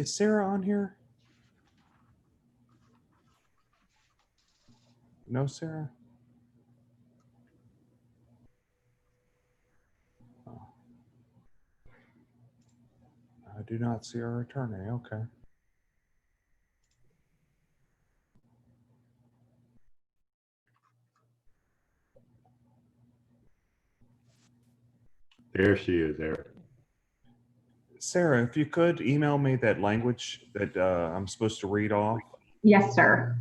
Is Sarah on here? No, Sarah? Oh. I do not see our attorney. Okay. There she is, Eric. Sarah, if you could email me that language that I'm supposed to read off. Yes, sir.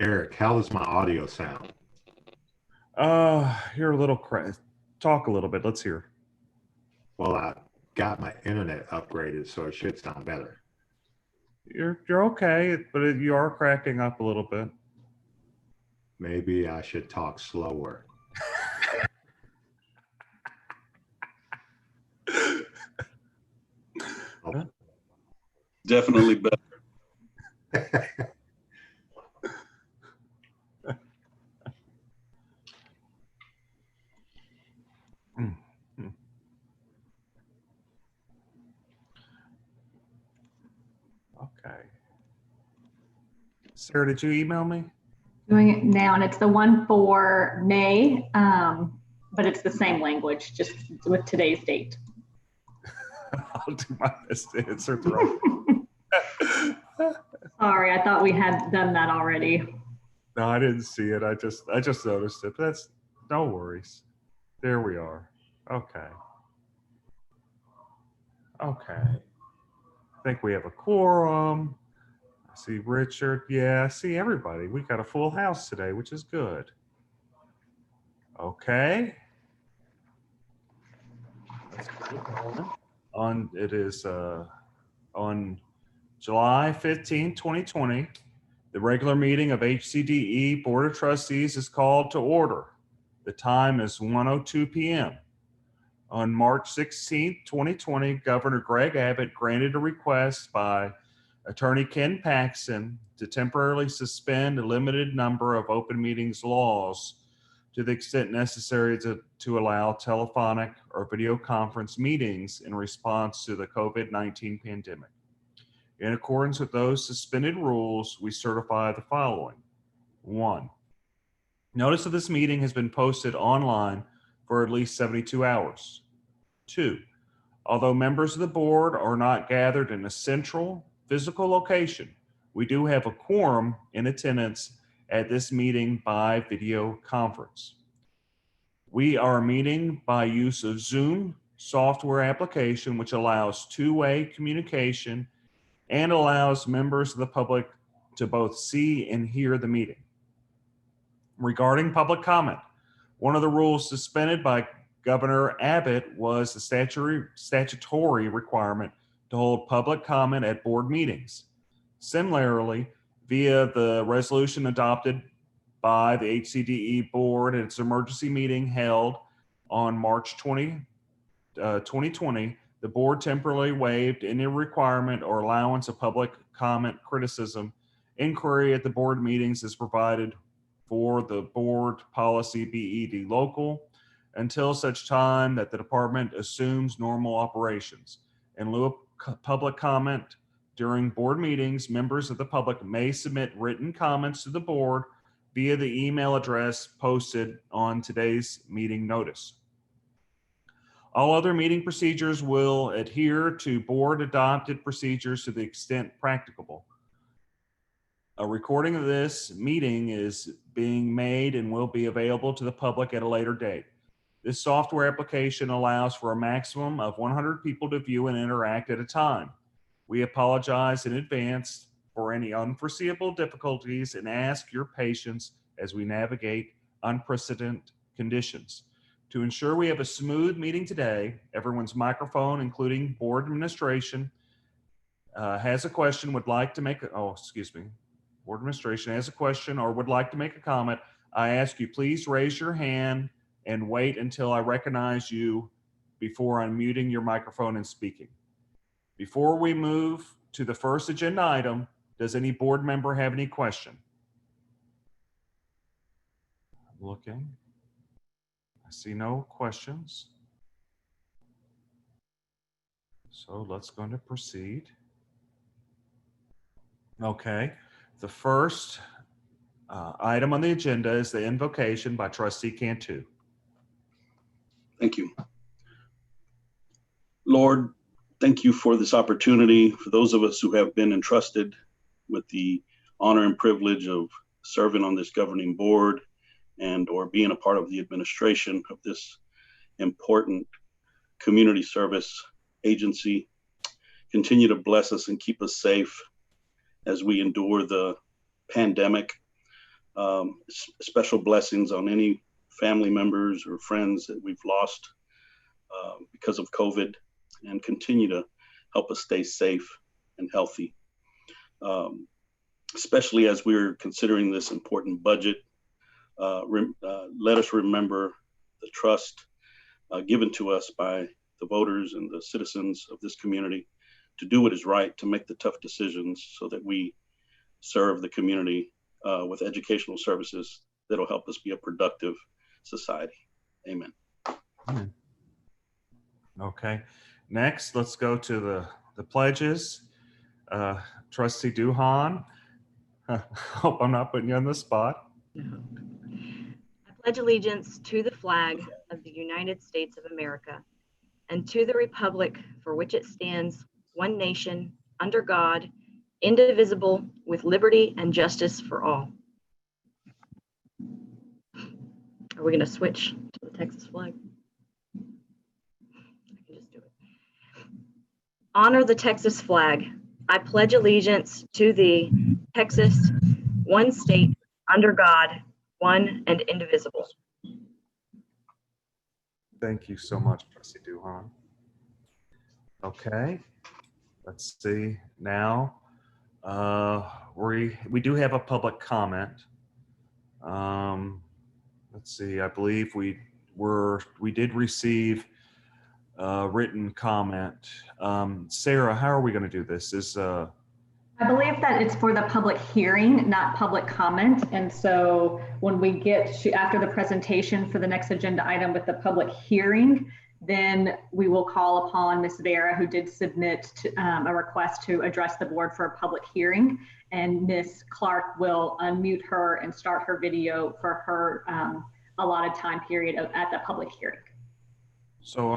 Eric, how does my audio sound? You're a little talk a little bit. Let's hear. Well, I got my internet upgraded, so it should sound better. You're okay, but you are cracking up a little bit. Maybe I should talk slower. Definitely better. Okay. Sarah, did you email me? Doing it now, and it's the one for May, but it's the same language, just with today's date. I'll do my best to answer the right. Sorry, I thought we had done that already. No, I didn't see it. I just noticed it. But that's no worries. There we are. Okay. Okay. I think we have a quorum. I see Richard. Yeah, I see everybody. We got a full house today, which is good. Okay. Let's get going. It is on July 15, 2020, the regular meeting of HCDE Board of Trustees is called to order. The time is 1:02 p.m. On March 16, 2020, Governor Greg Abbott granted a request by Attorney Ken Paxton to temporarily suspend a limited number of open meetings laws to the extent necessary to allow telephonic or video conference meetings in response to the COVID-19 pandemic. In accordance with those suspended rules, we certify the following. 1, notice of this meeting has been posted online for at least 72 hours. 2, although members of the board are not gathered in a central physical location, we do have a quorum in attendance at this meeting by video conference. We are meeting by use of Zoom software application, which allows two-way communication and allows members of the public to both see and hear the meeting. Regarding public comment, one of the rules suspended by Governor Abbott was the statutory requirement to hold public comment at board meetings. Similarly, via the resolution adopted by the HCDE board at its emergency meeting held on March 20, 2020, the board temporarily waived any requirement or allowance of public comment, criticism, inquiry at the board meetings as provided for the board policy BED local until such time that the department assumes normal operations. In lieu of public comment during board meetings, members of the public may submit written comments to the board via the email address posted on today's meeting notice. All other meeting procedures will adhere to board adopted procedures to the extent practicable. A recording of this meeting is being made and will be available to the public at a later date. This software application allows for a maximum of 100 people to view and interact at a time. We apologize in advance for any unforeseeable difficulties and ask your patience as we navigate unprecedented conditions. To ensure we have a smooth meeting today, everyone's microphone, including board administration, has a question, would like to make, board administration has a question or would like to make a comment. I ask you, please raise your hand and wait until I recognize you before unmuting your microphone and speaking. Before we move to the first agenda item, Does any board member have any question? I'm looking. I see no questions. So let's go to proceed. Okay. The first item on the agenda is the invocation by Trustee Cantu. Thank you. Lord, thank you for this opportunity for those of us who have been entrusted with the honor and privilege of serving on this governing board and or being a part of the administration of this important community service agency. Continue to bless us and keep us safe as we endure the pandemic. Special blessings on any family members or friends that we've lost because of COVID, and continue to help us stay safe and healthy. Especially as we're considering this important budget, let us remember the trust given to us by the voters and the citizens of this community to do what is right, to make the tough decisions so that we serve the community with educational services that'll help us be a productive society. Amen. Amen. Okay. Next, let's go to the pledges. Trustee Duhan, hope I'm not putting you on the spot. I pledge allegiance to the flag of the United States of America and to the republic for which it stands, one nation, under God, indivisible, with liberty and justice for all. Are we going to switch to the Texas flag? I can just do it. Honor the Texas flag. I pledge allegiance to the Texas, one state, under God, one and indivisible. Thank you so much, Trustee Duhan. Okay, let's see now. We do have a public comment. Let's see, I believe we did receive a written comment. Sarah, how are we going to do this? I believe that it's for the public hearing, not public comment. And so when we get to after the presentation for the next agenda item with the public hearing, then we will call upon Ms. Vera, who did submit a request to address the board for a public hearing. And Ms. Clark will unmute her and start her video for her allotted time period at the public hearing. So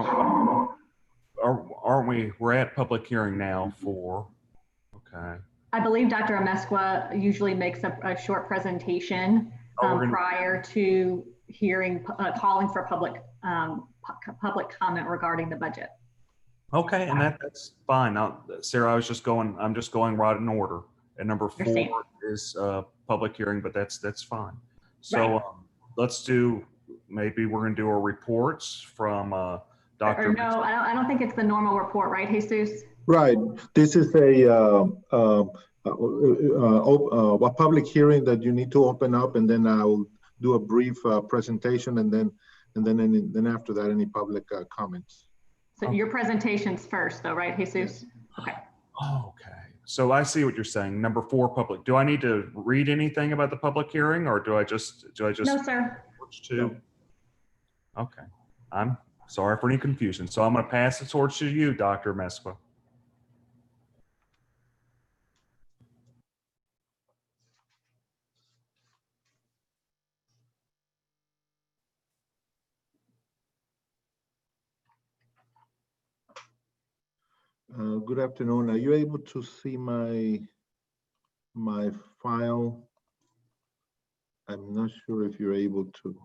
aren't we? We're at public hearing now for, okay. I believe Dr. Amesqua usually makes a short presentation prior to hearing, calling for public comment regarding the budget. Okay, and that's fine. Now, Sarah, I'm just going right in order. And number 4 is public hearing, but that's fine. So Right. Let's do, maybe we're going to do our reports from Dr. Or no, I don't think it's the normal report, right, Jesus? Right. This is a public hearing that you need to open up, and then I'll do a brief presentation, and then after that, any public comments. So your presentation's first, though, right, Jesus? Okay. Okay. So I see what you're saying. Number 4, public. Do I need to read anything about the public hearing, or do I just? No, sir. Switch to? Okay. I'm sorry for any confusion. So I'm going to pass the torch to you, Dr. Amesqua. Good afternoon. Are you able to see my file? I'm not sure if you're able to.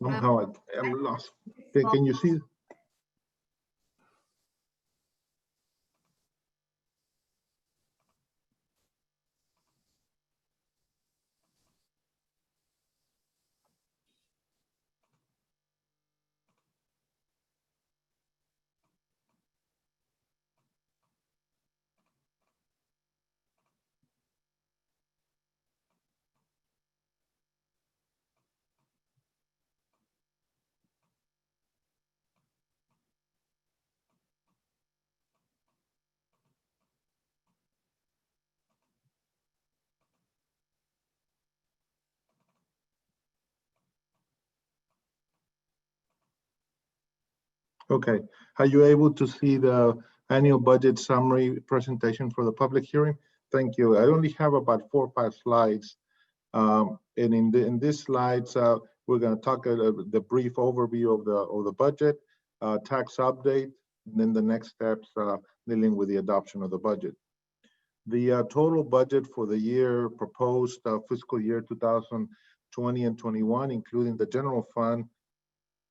Somehow I'm lost. Okay, can you see? Okay. Are you able to see the annual budget summary presentation for the public hearing? Thank you. I only have about 4 or 5 slides. And in these slides, we're going to talk the brief overview of the budget, tax update, and then the next steps dealing with the adoption of the budget. The total budget for the year proposed fiscal year 2020 and 21, including the general fund,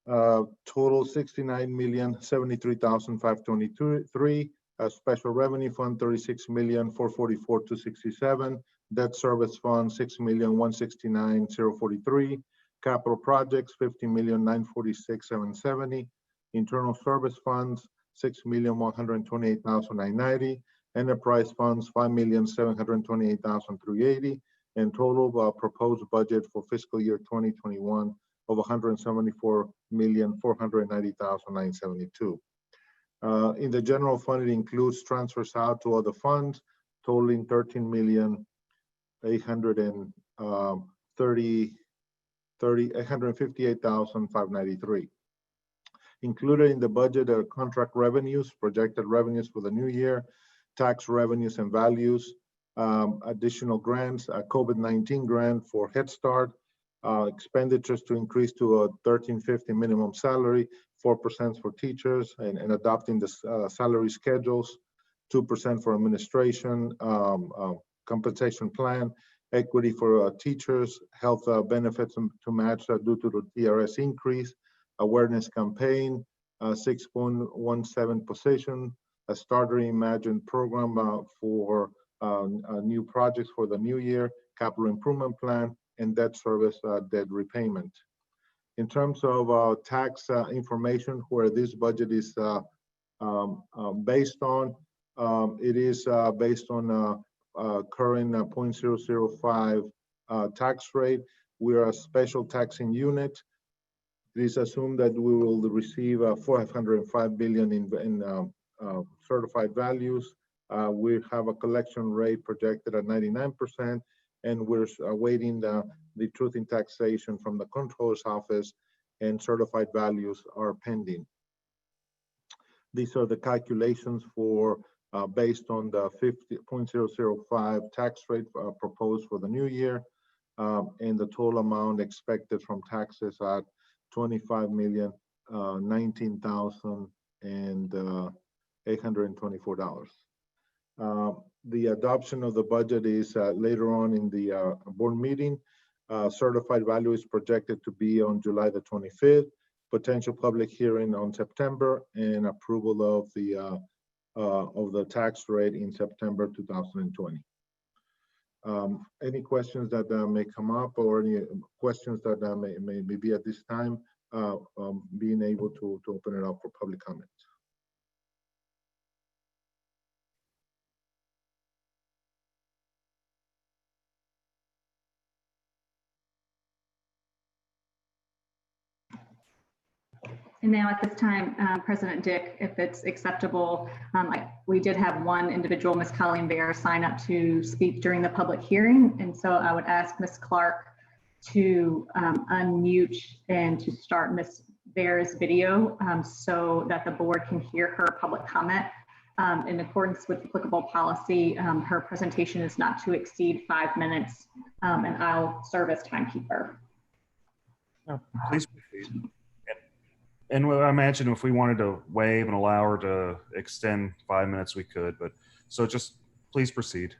total 69,073,523. Special revenue fund 36,444,267. Debt service fund 6,169,043. Capital projects 50,946,770. Internal service funds 6,128,990. Enterprise funds 5,728,380. And total proposed budget for fiscal year 2021 of 174,490,972. In the general fund, it includes transfers out to other funds totaling 13,858,593. Included in the budget are contract revenues, projected revenues for the new year, tax revenues and values, additional grants, a COVID-19 grant for Head Start, expenditures to increase to a $13.50 minimum salary, 4% for teachers, and adopting the salary schedules, 2% for administration, compensation plan, equity for teachers, health benefits to match due to the TRS increase, awareness campaign, 6.17 position, a Starter Imagine program for new projects for the new year, capital improvement plan, and debt service debt repayment. In terms of tax information, where this budget is based on, it is based on current 0.005 tax rate. We are a special taxing unit. It is assumed that we will receive 405 billion in certified values. We have a collection rate projected at 99%, and we're awaiting the truth in taxation from the Comptroller's Office, and certified values are pending. These are the calculations for based on the 0.005 tax rate proposed for the new year, and the total amount expected from taxes at $25,019,824. The adoption of the budget is later on in the board meeting. Certified value is projected to be on July the 25th, potential public hearing on September, and approval of the tax rate in September 2020. Any questions that may come up, or any questions that may be at this time, being able to open it up for public comment. And now at this time, President Dick, if it's acceptable, we did have one individual, Ms. Colleen Bear, sign up to speak during the public hearing. And so I would ask Ms. Clark to unmute and to start Ms. Bear's video so that the board can hear her public comment. In accordance with applicable policy, her presentation is not to exceed 5 minutes, and I'll serve as timekeeper. No, please proceed. And I imagine if we wanted to waive and allow her to extend 5 minutes, we could, but so just please proceed.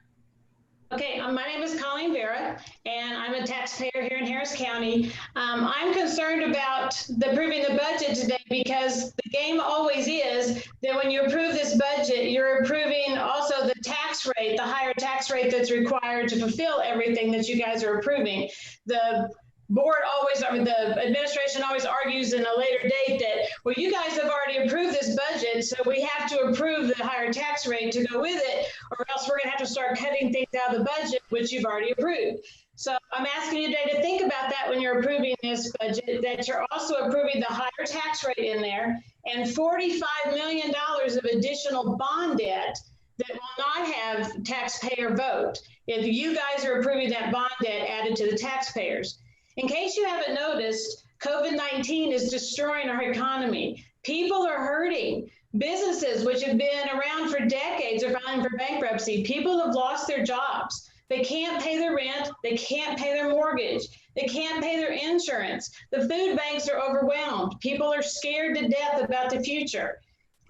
Okay, my name is Colleen Vera, and I'm a taxpayer here in Harris County. I'm concerned about approving the budget today because the game always is that when you approve this budget, you're approving also the tax rate, the higher tax rate that's required to fulfill everything that you guys are approving. The board always, the administration always argues in a later date that, well, you guys have already approved this budget, so we have to approve the higher tax rate to go with it, or else we're going to have to start cutting things out of the budget, which you've already approved. So I'm asking you today to think about that when you're approving this budget, that you're also approving the higher tax rate in there and $45 million of additional bond debt that will not have taxpayer vote if you guys are approving that bond debt added to the taxpayers. In case you haven't noticed, COVID-19 is destroying our economy. People are hurting. Businesses, which have been around for decades, are filing for bankruptcy. People have lost their jobs. They can't pay their rent. They can't pay their mortgage. They can't pay their insurance. The food banks are overwhelmed. People are scared to death about the future.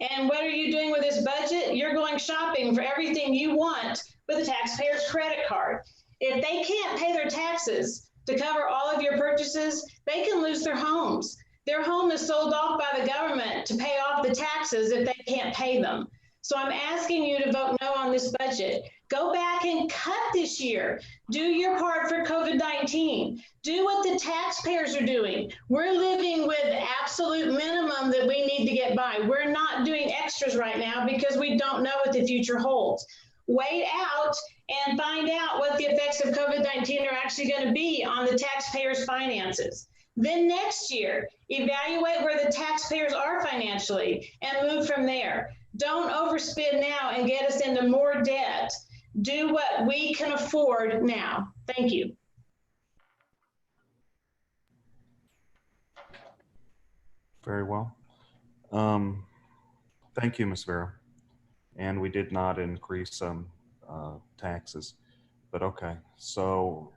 And what are you doing with this budget? You're going shopping for everything you want with a taxpayer's credit card. If they can't pay their taxes to cover all of your purchases, they can lose their homes. Their home is sold off by the government to pay off the taxes if they can't pay them. So I'm asking you to vote no on this budget. Go back and cut this year. Do your part for COVID-19. Do what the taxpayers are doing. We're living with absolute minimum that we need to get by. We're not doing extras right now because we don't know what the future holds. Wait out and find out what the effects of COVID-19 are actually going to be on the taxpayers' finances. Then next year, evaluate where the taxpayers are financially and move from there. Don't overspend now and get us into more debt. Do what we can afford now. Thank you. Very well. Thank you, Ms. Vera. And we did not increase some taxes, but okay. So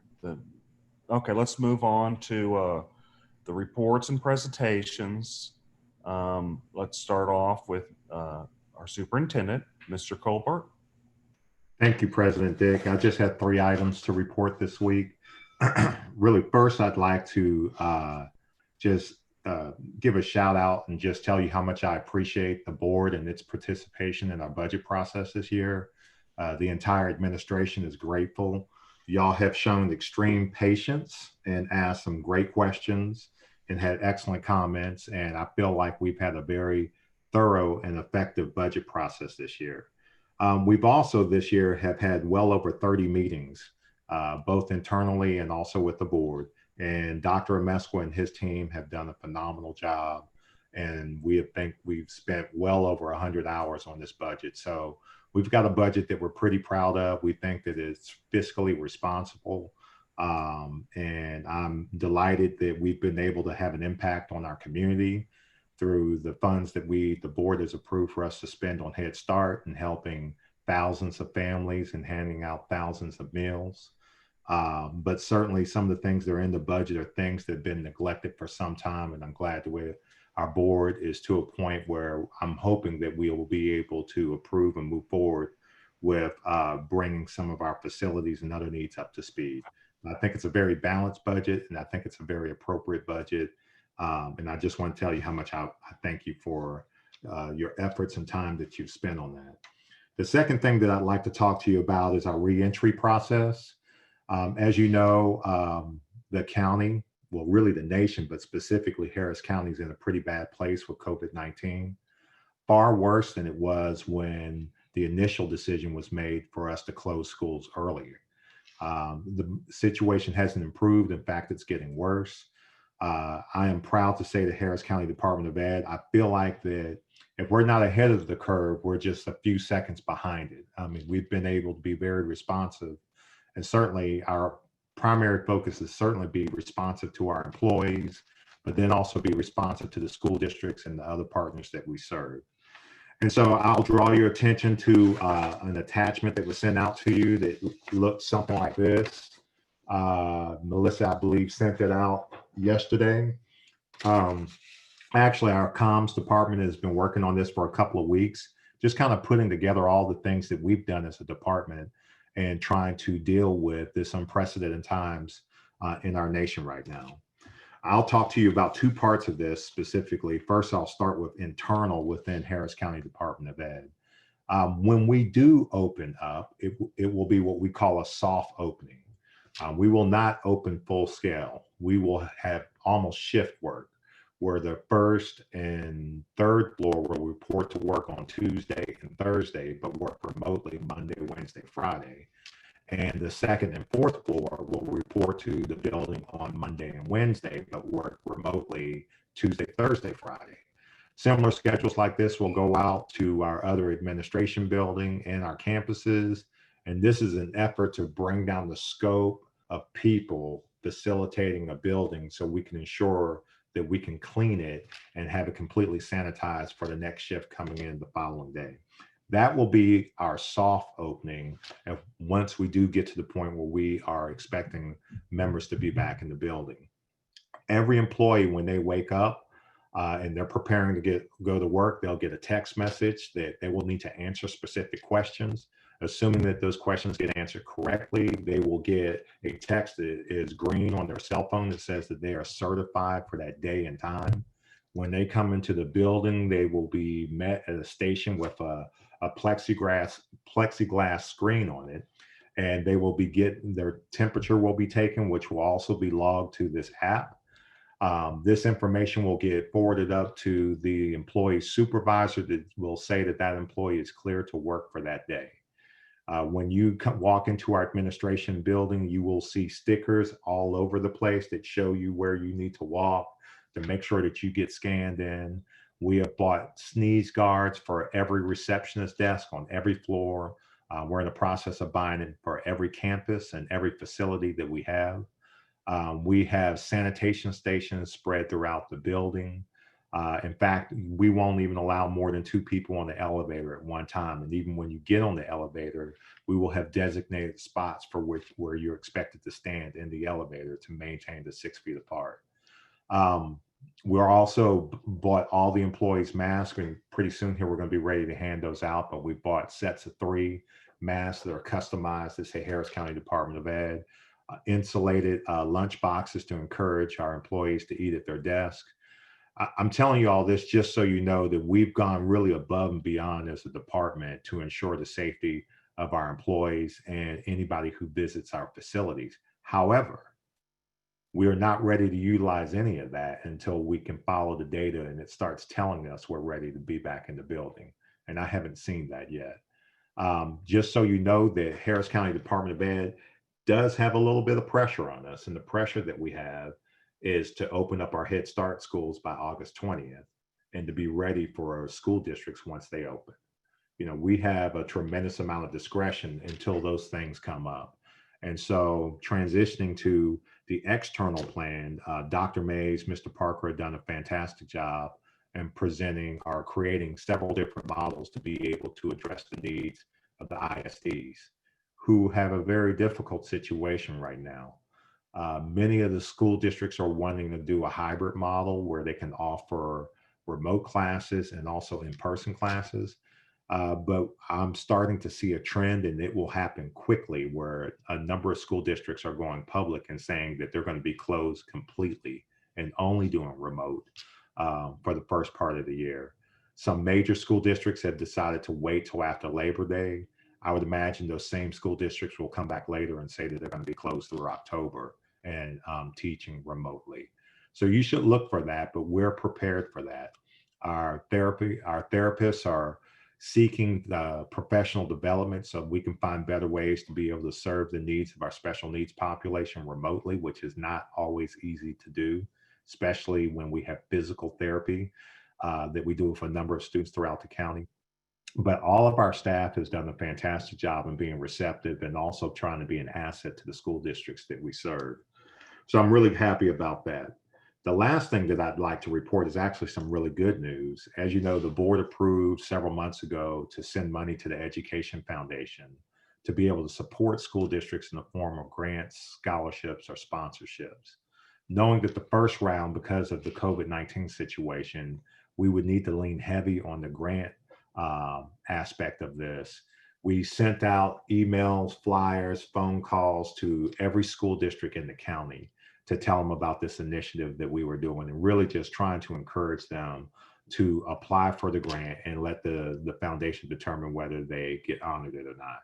let's move on to the reports and presentations. Let's start off with our superintendent, Mr. Colbert. Thank you, President Dick. I just had 3 items to report this week. Really, first, I'd like to just give a shout out and just tell you how much I appreciate the board and its participation in our budget process this year. The entire administration is grateful. Y'all have shown extreme patience and asked some great questions and had excellent comments. And I feel like we've had a very thorough and effective budget process this year. We've also this year have had well over 30 meetings, both internally and also with the board. And Dr. Amesqua and his team have done a phenomenal job. And we think we've spent well over 100 hours on this budget. So we've got a budget that we're pretty proud of. We think that it's fiscally responsible. And I'm delighted that we've been able to have an impact on our community through the funds that the board has approved for us to spend on Head Start and helping thousands of families and handing out thousands of meals. But certainly some of the things that are in the budget are things that have been neglected for some time. And I'm glad the way our board is to a point where I'm hoping that we will be able to approve and move forward with bringing some of our facilities and other needs up to speed. I think it's a very balanced budget, and I think it's a very appropriate budget. And I just want to tell you how much I thank you for your efforts and time that you've spent on that. The second thing that I'd like to talk to you about is our reentry process. As you know, the county, well, really the nation, but specifically Harris County is in a pretty bad place with COVID-19, far worse than it was when the initial decision was made for us to close schools earlier. The situation hasn't improved. In fact, it's getting worse. I am proud to say the Harris County Department of Ed, I feel like that if we're not ahead of the curve, we're just a few seconds behind it. I mean, we've been able to be very responsive, and certainly our primary focus is certainly be responsive to our employees, but then also be responsive to the school districts and the other partners that we serve. And so I'll draw your attention to an attachment that was sent out to you that looks something like this. Melissa, I believe, sent it out yesterday. Actually, our comms department has been working on this for a couple of weeks, just kind of putting together all the things that we've done as a department and trying to deal with this unprecedented times in our nation right now. I'll talk to you about 2 parts of this specifically. First, I'll start with internal within Harris County Department of Ed. When we do open up, it will be what we call a soft opening. We will not open full scale. We will have almost shift work, where the 1st and 3rd floor will report to work on Tuesday and Thursday, but work remotely Monday, Wednesday, Friday. And the 2nd and 4th floor will report to the building on Monday and Wednesday, but work remotely Tuesday, Thursday, Friday. Similar schedules like this will go out to our other administration building and our campuses. And this is an effort to bring down the scope of people facilitating a building so we can ensure that we can clean it and have it completely sanitized for the next shift coming in the following day. That will be our soft opening. And once we do get to the point where we are expecting members to be back in the building, every employee, when they wake up and they're preparing to go to work, they'll get a text message that they will need to answer specific questions. Assuming that those questions get answered correctly, they will get a text that is green on their cell phone that says that they are certified for that day and time. When they come into the building, they will be met at a station with a plexiglass screen on it, and they will be getting their temperature will be taken, which will also be logged to this app. This information will get forwarded up to the employee supervisor that will say that that employee is clear to work for that day. When you walk into our administration building, you will see stickers all over the place that show you where you need to walk to make sure that you get scanned in. We have bought sneeze guards for every receptionist desk on every floor. We're in the process of buying it for every campus and every facility that we have. We have sanitation stations spread throughout the building. In fact, we won't even allow more than 2 people on the elevator at one time. And even when you get on the elevator, we will have designated spots for where you're expected to stand in the elevator to maintain the 6 feet apart. We're also bought all the employees masks, and pretty soon here we're going to be ready to hand those out. But we bought sets of 3 masks that are customized to say Harris County Department of Ed, insulated lunch boxes to encourage our employees to eat at their desk. I'm telling you all this just so you know that we've gone really above and beyond as a department to ensure the safety of our employees and anybody who visits our facilities. However, we are not ready to utilize any of that until we can follow the data and it starts telling us we're ready to be back in the building. And I haven't seen that yet. Just so you know that Harris County Department of Ed does have a little bit of pressure on us, and the pressure that we have is to open up our Head Start schools by August 20th and to be ready for our school districts once they open. You know, we have a tremendous amount of discretion until those things come up. And so transitioning to the external plan, Dr. Mays, Mr. Parker have done a fantastic job in presenting or creating several different models to be able to address the needs of the ISDs who have a very difficult situation right now. Many of the school districts are wanting to do a hybrid model where they can offer remote classes and also in-person classes. But I'm starting to see a trend, and it will happen quickly, where a number of school districts are going public and saying that they're going to be closed completely and only doing remote for the first part of the year. Some major school districts have decided to wait till after Labor Day. I would imagine those same school districts will come back later and say that they're going to be closed through October and teaching remotely. So you should look for that, but we're prepared for that. Our therapists are seeking professional development so we can find better ways to be able to serve the needs of our special needs population remotely, which is not always easy to do, especially when we have physical therapy that we do with a number of students throughout the county. But all of our staff has done a fantastic job in being receptive and also trying to be an asset to the school districts that we serve. So I'm really happy about that. The last thing that I'd like to report is actually some really good news. As you know, the board approved several months ago to send money to the Education Foundation to be able to support school districts in the form of grants, scholarships, or sponsorships. Knowing that the first round, because of the COVID-19 situation, we would need to lean heavy on the grant aspect of this. We sent out emails, flyers, phone calls to every school district in the county to tell them about this initiative that we were doing, and really just trying to encourage them to apply for the grant and let the foundation determine whether they get honored it or not.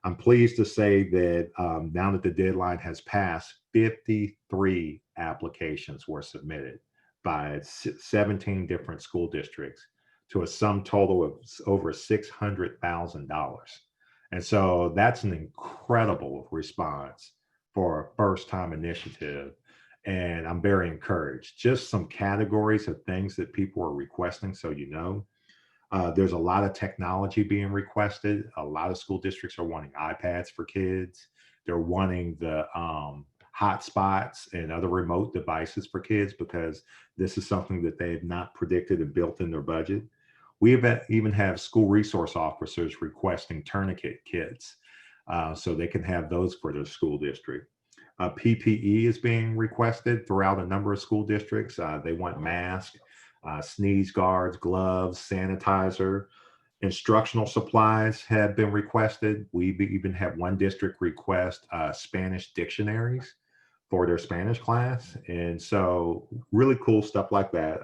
I'm pleased to say that now that the deadline has passed, 53 applications were submitted by 17 different school districts to a sum total of over $600,000. And so that's an incredible response for a first-time initiative. And I'm very encouraged. Just some categories of things that people are requesting, so you know. There's a lot of technology being requested. A lot of school districts are wanting iPads for kids. They're wanting the hotspots and other remote devices for kids, because this is something that they have not predicted and built in their budget. We even have school resource officers requesting tourniquet kits so they can have those for their school district. PPE is being requested throughout a number of school districts. They want masks, sneeze guards, gloves, sanitizer. Instructional supplies have been requested. We even had one district request Spanish dictionaries for their Spanish class. And so really cool stuff like that.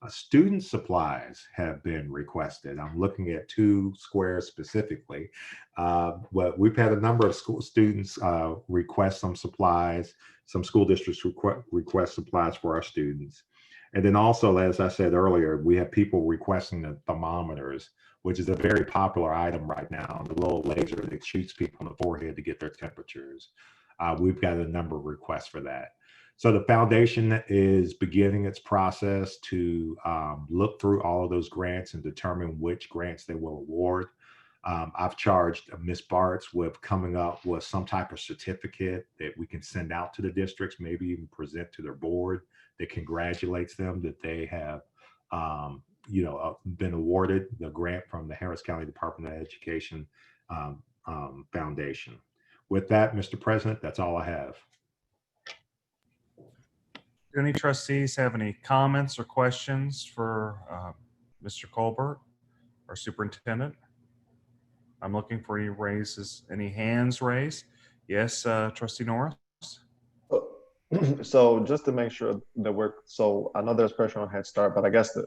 Student supplies have been requested. I'm looking at 2 squares specifically. But we've had a number of school students request some supplies. Some school districts request supplies for our students. And then also, as I said earlier, we have people requesting the thermometers, which is a very popular item right now, the little laser that shoots people in the forehead to get their temperatures. We've got a number of requests for that. So the foundation is beginning its process to look through all of those grants and determine which grants they will award. I've charged Ms. Bartz with coming up with some type of certificate that we can send out to the districts, maybe even present to their board that congratulates them that they have been awarded the grant from the Harris County Department of Education Foundation. With that, Mr. President, that's all I have. Do any trustees have any comments or questions for Mr. Colbert, our superintendent? I'm looking for any hands raised. Yes, Trustee Norris? So just to make sure that so I know there's pressure on Head Start, but I guess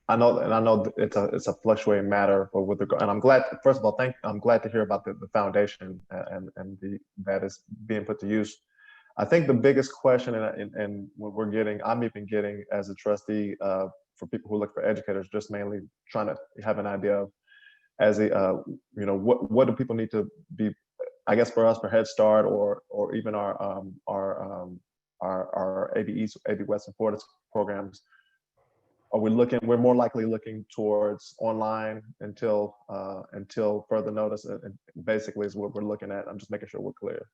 I know it's a fluctuating matter. But and I'm glad. First of all, I'm glad to hear about the foundation and that is being put to use. I think the biggest question and what I'm even getting as a trustee for people who look for educators, just mainly trying to have an idea of what do people need to be, I guess for us for Head Start or even our ABE West and Florida programs. We're more likely looking towards online until further notice, and basically is what we're looking at. I'm just making sure we're clear.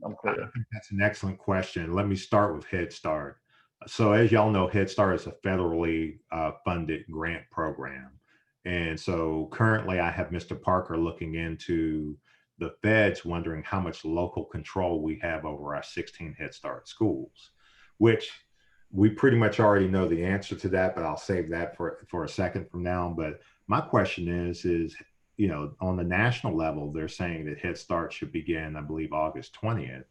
I'm clear. I think that's an excellent question. Let me start with Head Start. So as y'all know, Head Start is a federally funded grant program. And so currently I have Mr. Parker looking into the feds, wondering how much local control we have over our 16 Head Start schools, which we pretty much already know the answer to that, but I'll save that for a second from now. But my question is, on the national level, they're saying that Head Start should begin, I believe, August 20th.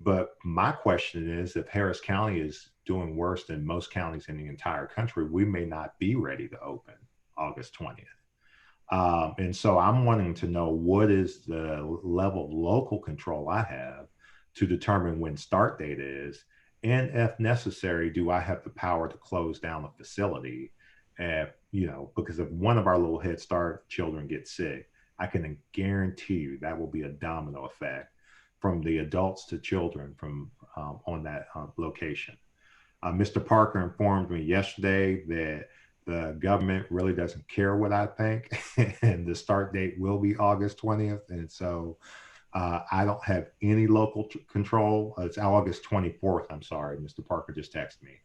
But my question is, if Harris County is doing worse than most counties in the entire country, we may not be ready to open August 20th. And so I'm wanting to know, what is the level of local control I have to determine when start date is? And if necessary, do I have the power to close down the facility? Because if one of our little Head Start children gets sick, I can guarantee you that will be a domino effect from the adults to children from on that location. Mr. Parker informed me yesterday that the government really doesn't care what I think, and the start date will be August 20th. And so I don't have any local control. It's August 24th. I'm sorry, Mr. Parker just texted me.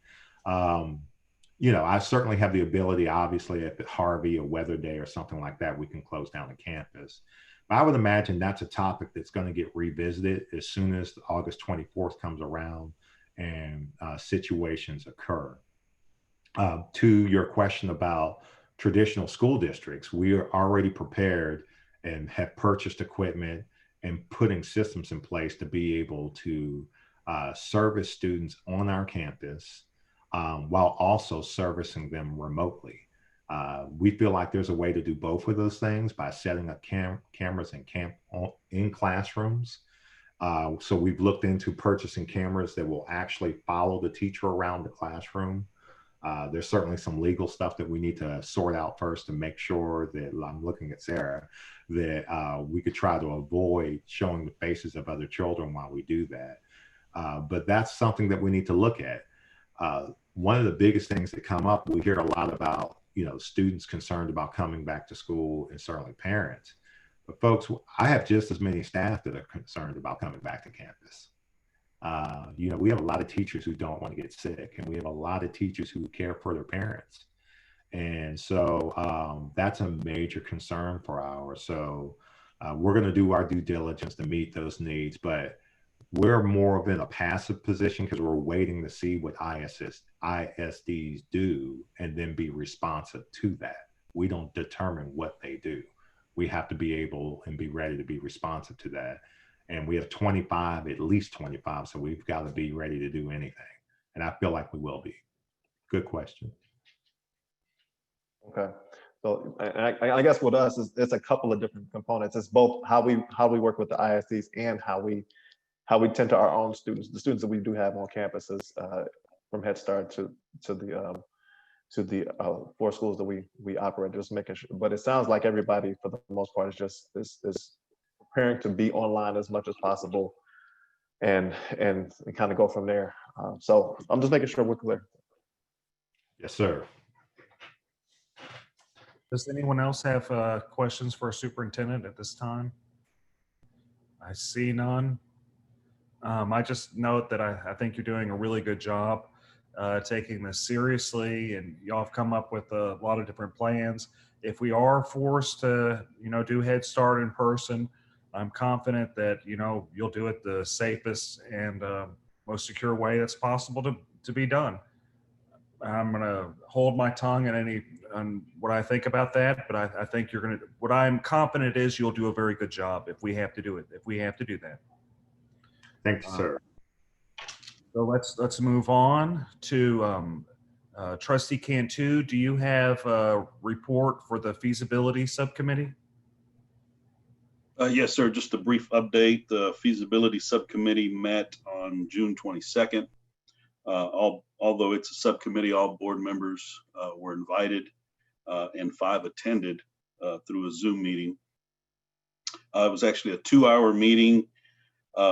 I certainly have the ability, obviously, if it's Harvey, a weather day or something like that, we can close down the campus. But I would imagine that's a topic that's going to get revisited as soon as August 24th comes around and situations occur. To your question about traditional school districts, we are already prepared and have purchased equipment and putting systems in place to be able to service students on our campus while also servicing them remotely. We feel like there's a way to do both of those things by setting up cameras in classrooms. So we've looked into purchasing cameras that will actually follow the teacher around the classroom. There's certainly some legal stuff that we need to sort out first to make sure that, I'm looking at Sarah, that we could try to avoid showing the faces of other children while we do that. But that's something that we need to look at. One of the biggest things that come up, we hear a lot about, students concerned about coming back to school, and certainly parents. But folks, I have just as many staff that are concerned about coming back to campus. We have a lot of teachers who don't want to get sick, and we have a lot of teachers who care for their parents. And so that's a major concern for ours. So we're going to do our due diligence to meet those needs, but we're more of in a passive position because we're waiting to see what ISDs do and then be responsive to that. We don't determine what they do. We have to be able and be ready to be responsive to that. And we have 25, at least 25, so we've got to be ready to do anything. And I feel like we will be. Good question. Okay. So I guess with us, it's a couple of different components. It's both how we work with the ISDs and how we tend to our own students, the students that we do have on campuses, from Head Start to the 4 schools that we operate, just making sure. But it sounds like everybody, for the most part, is just is preparing to be online as much as possible, and kind of go from there. So I'm just making sure we're clear. Yes, sir. Does anyone else have questions for a superintendent at this time? I see none. I just note that I think you're doing a really good job taking this seriously, and y'all have come up with a lot of different plans. If we are forced to, do Head Start in person, I'm confident that, you'll do it the safest and most secure way that's possible to be done. I'm going to hold my tongue on what I think about that, but I think you're going to, what I'm confident is you'll do a very good job if we have to do it, if we have to do that. Thank you, sir. So let's move on to Trustee Cantu. Do you have a report for the feasibility subcommittee? Yes, sir. Just a brief update. The feasibility subcommittee met on June 22nd. Although it's a subcommittee, all board members were invited and 5 attended through a Zoom meeting. It was actually a 2-hour meeting,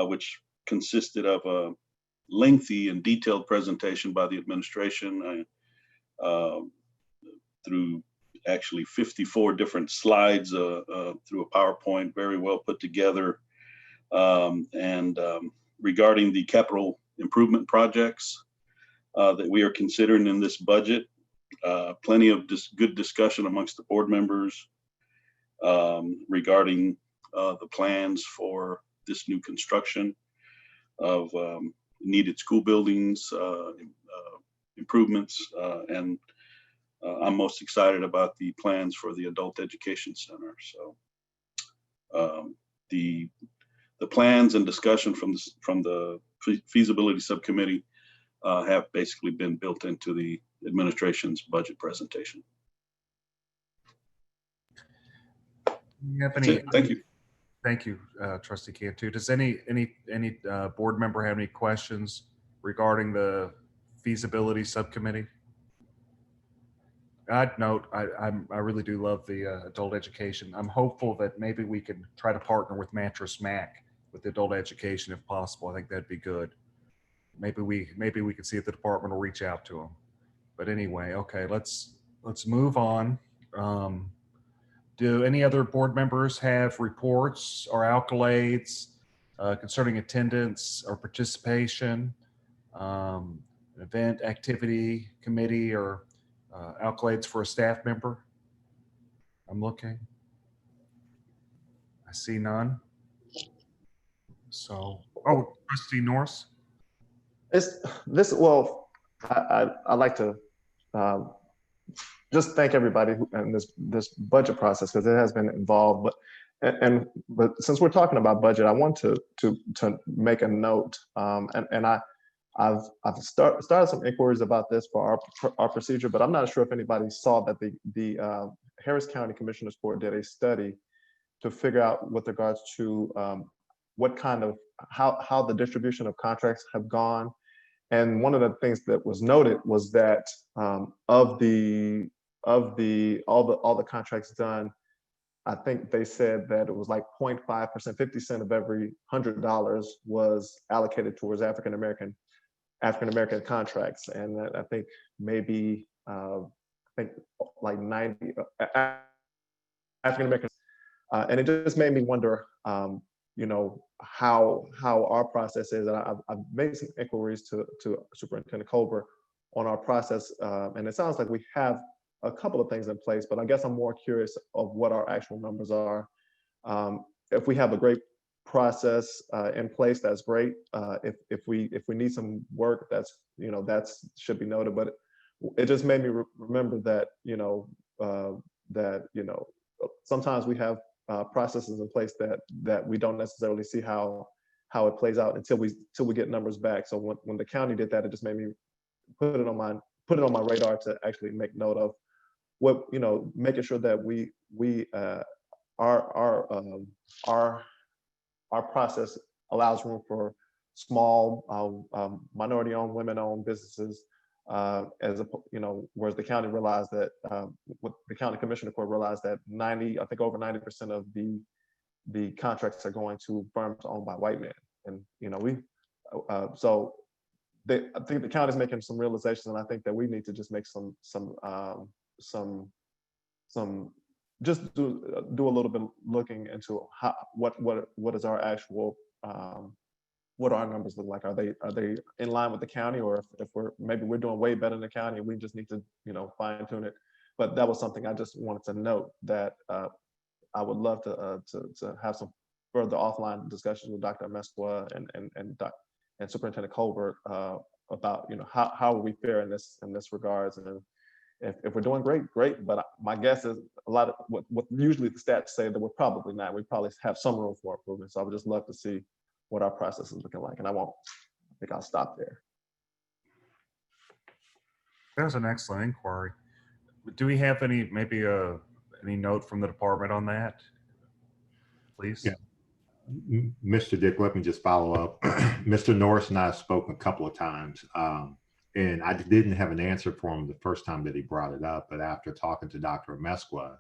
which consisted of a lengthy and detailed presentation by the administration through actually 54 different slides through a PowerPoint, very well put together. And regarding the capital improvement projects that we are considering in this budget, plenty of good discussion amongst the board members regarding the plans for this new construction of needed school buildings, improvements, and I'm most excited about the plans for the Adult Education Center. So the plans and discussion from the feasibility subcommittee have basically been built into the administration's budget presentation. Thank you. Thank you, Trustee Cantu. Does any board member have any questions regarding the feasibility subcommittee? I'd note I really do love the adult education. I'm hopeful that maybe we can try to partner with Mattress Mac with the adult education if possible. I think that'd be good. Maybe we could see if the department will reach out to them. But anyway, okay, let's move on. Do any other board members have reports or accolades concerning attendance or participation, event, activity, committee, or accolades for a staff member? I'm looking. I see none. So, Trustee Norris. Well, I'd like to just thank everybody in this budget process, because it has been involved. But since we're talking about budget, I want to make a note, and I've started some inquiries about this for our procedure, but I'm not sure if anybody saw that the Harris County Commissioners Court did a study to figure out with regards to what kind of how the distribution of contracts have gone. And one of the things that was noted was that of all the contracts done, I think they said that it was like 0.5%, 50 cents of every $100 was allocated towards African American contracts, and I think maybe like 90 African Americans, and it just made me wonder how our process is. And I've made some inquiries to Superintendent Colbert on our process, and it sounds like we have a couple of things in place, but I guess I'm more curious of what our actual numbers are. If we have a great process in place, that's great. If we need some work, that's should be noted. But it just made me remember that sometimes we have processes in place that we don't necessarily see how it plays out until we get numbers back. So when the county did that, it just made me put it on my radar to actually make note of what, making sure that our process allows room for small minority-owned, women-owned businesses, whereas the county realized that the county commissioner court realized that over 90% of the contracts are going to firms owned by white men, and I think the county's making some realizations, and I think that we need to just make just do a little bit looking into what is our actual what do our numbers look like? Are they in line with the county, or if we're doing way better than the county, and we just need to fine tune it. But that was something I just wanted to note, that I would love to have some further offline discussions with Dr. Mesqua and Superintendent Colbert about how we fare in this regards. And if we're doing great, but my guess is a lot of what usually the stats say that we're probably not. We probably have some room for improvement. So I would just love to see what our process is looking like. And I think I'll stop there. That was an excellent inquiry. Do we have any note from the department on that, please? Yeah. Mr. Dick, let me just follow up. Mr. Norris and I have spoken a couple of times, and I didn't have an answer for him the first time that he brought it up, but after talking to Dr. Mesqua,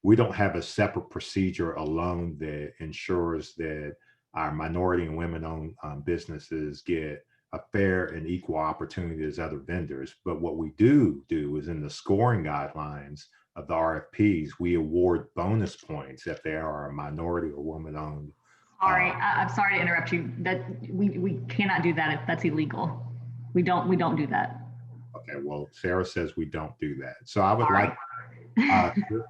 we don't have a separate procedure alone that ensures that our minority and women-owned businesses get a fair and equal opportunity as other vendors. But what we do is in the scoring guidelines of the RFPs, we award bonus points if they are a minority or woman-owned. Sorry, I'm sorry to interrupt you. That we cannot do that. That's illegal. We don't do that. Okay, well, Sarah says we don't do that. So I would like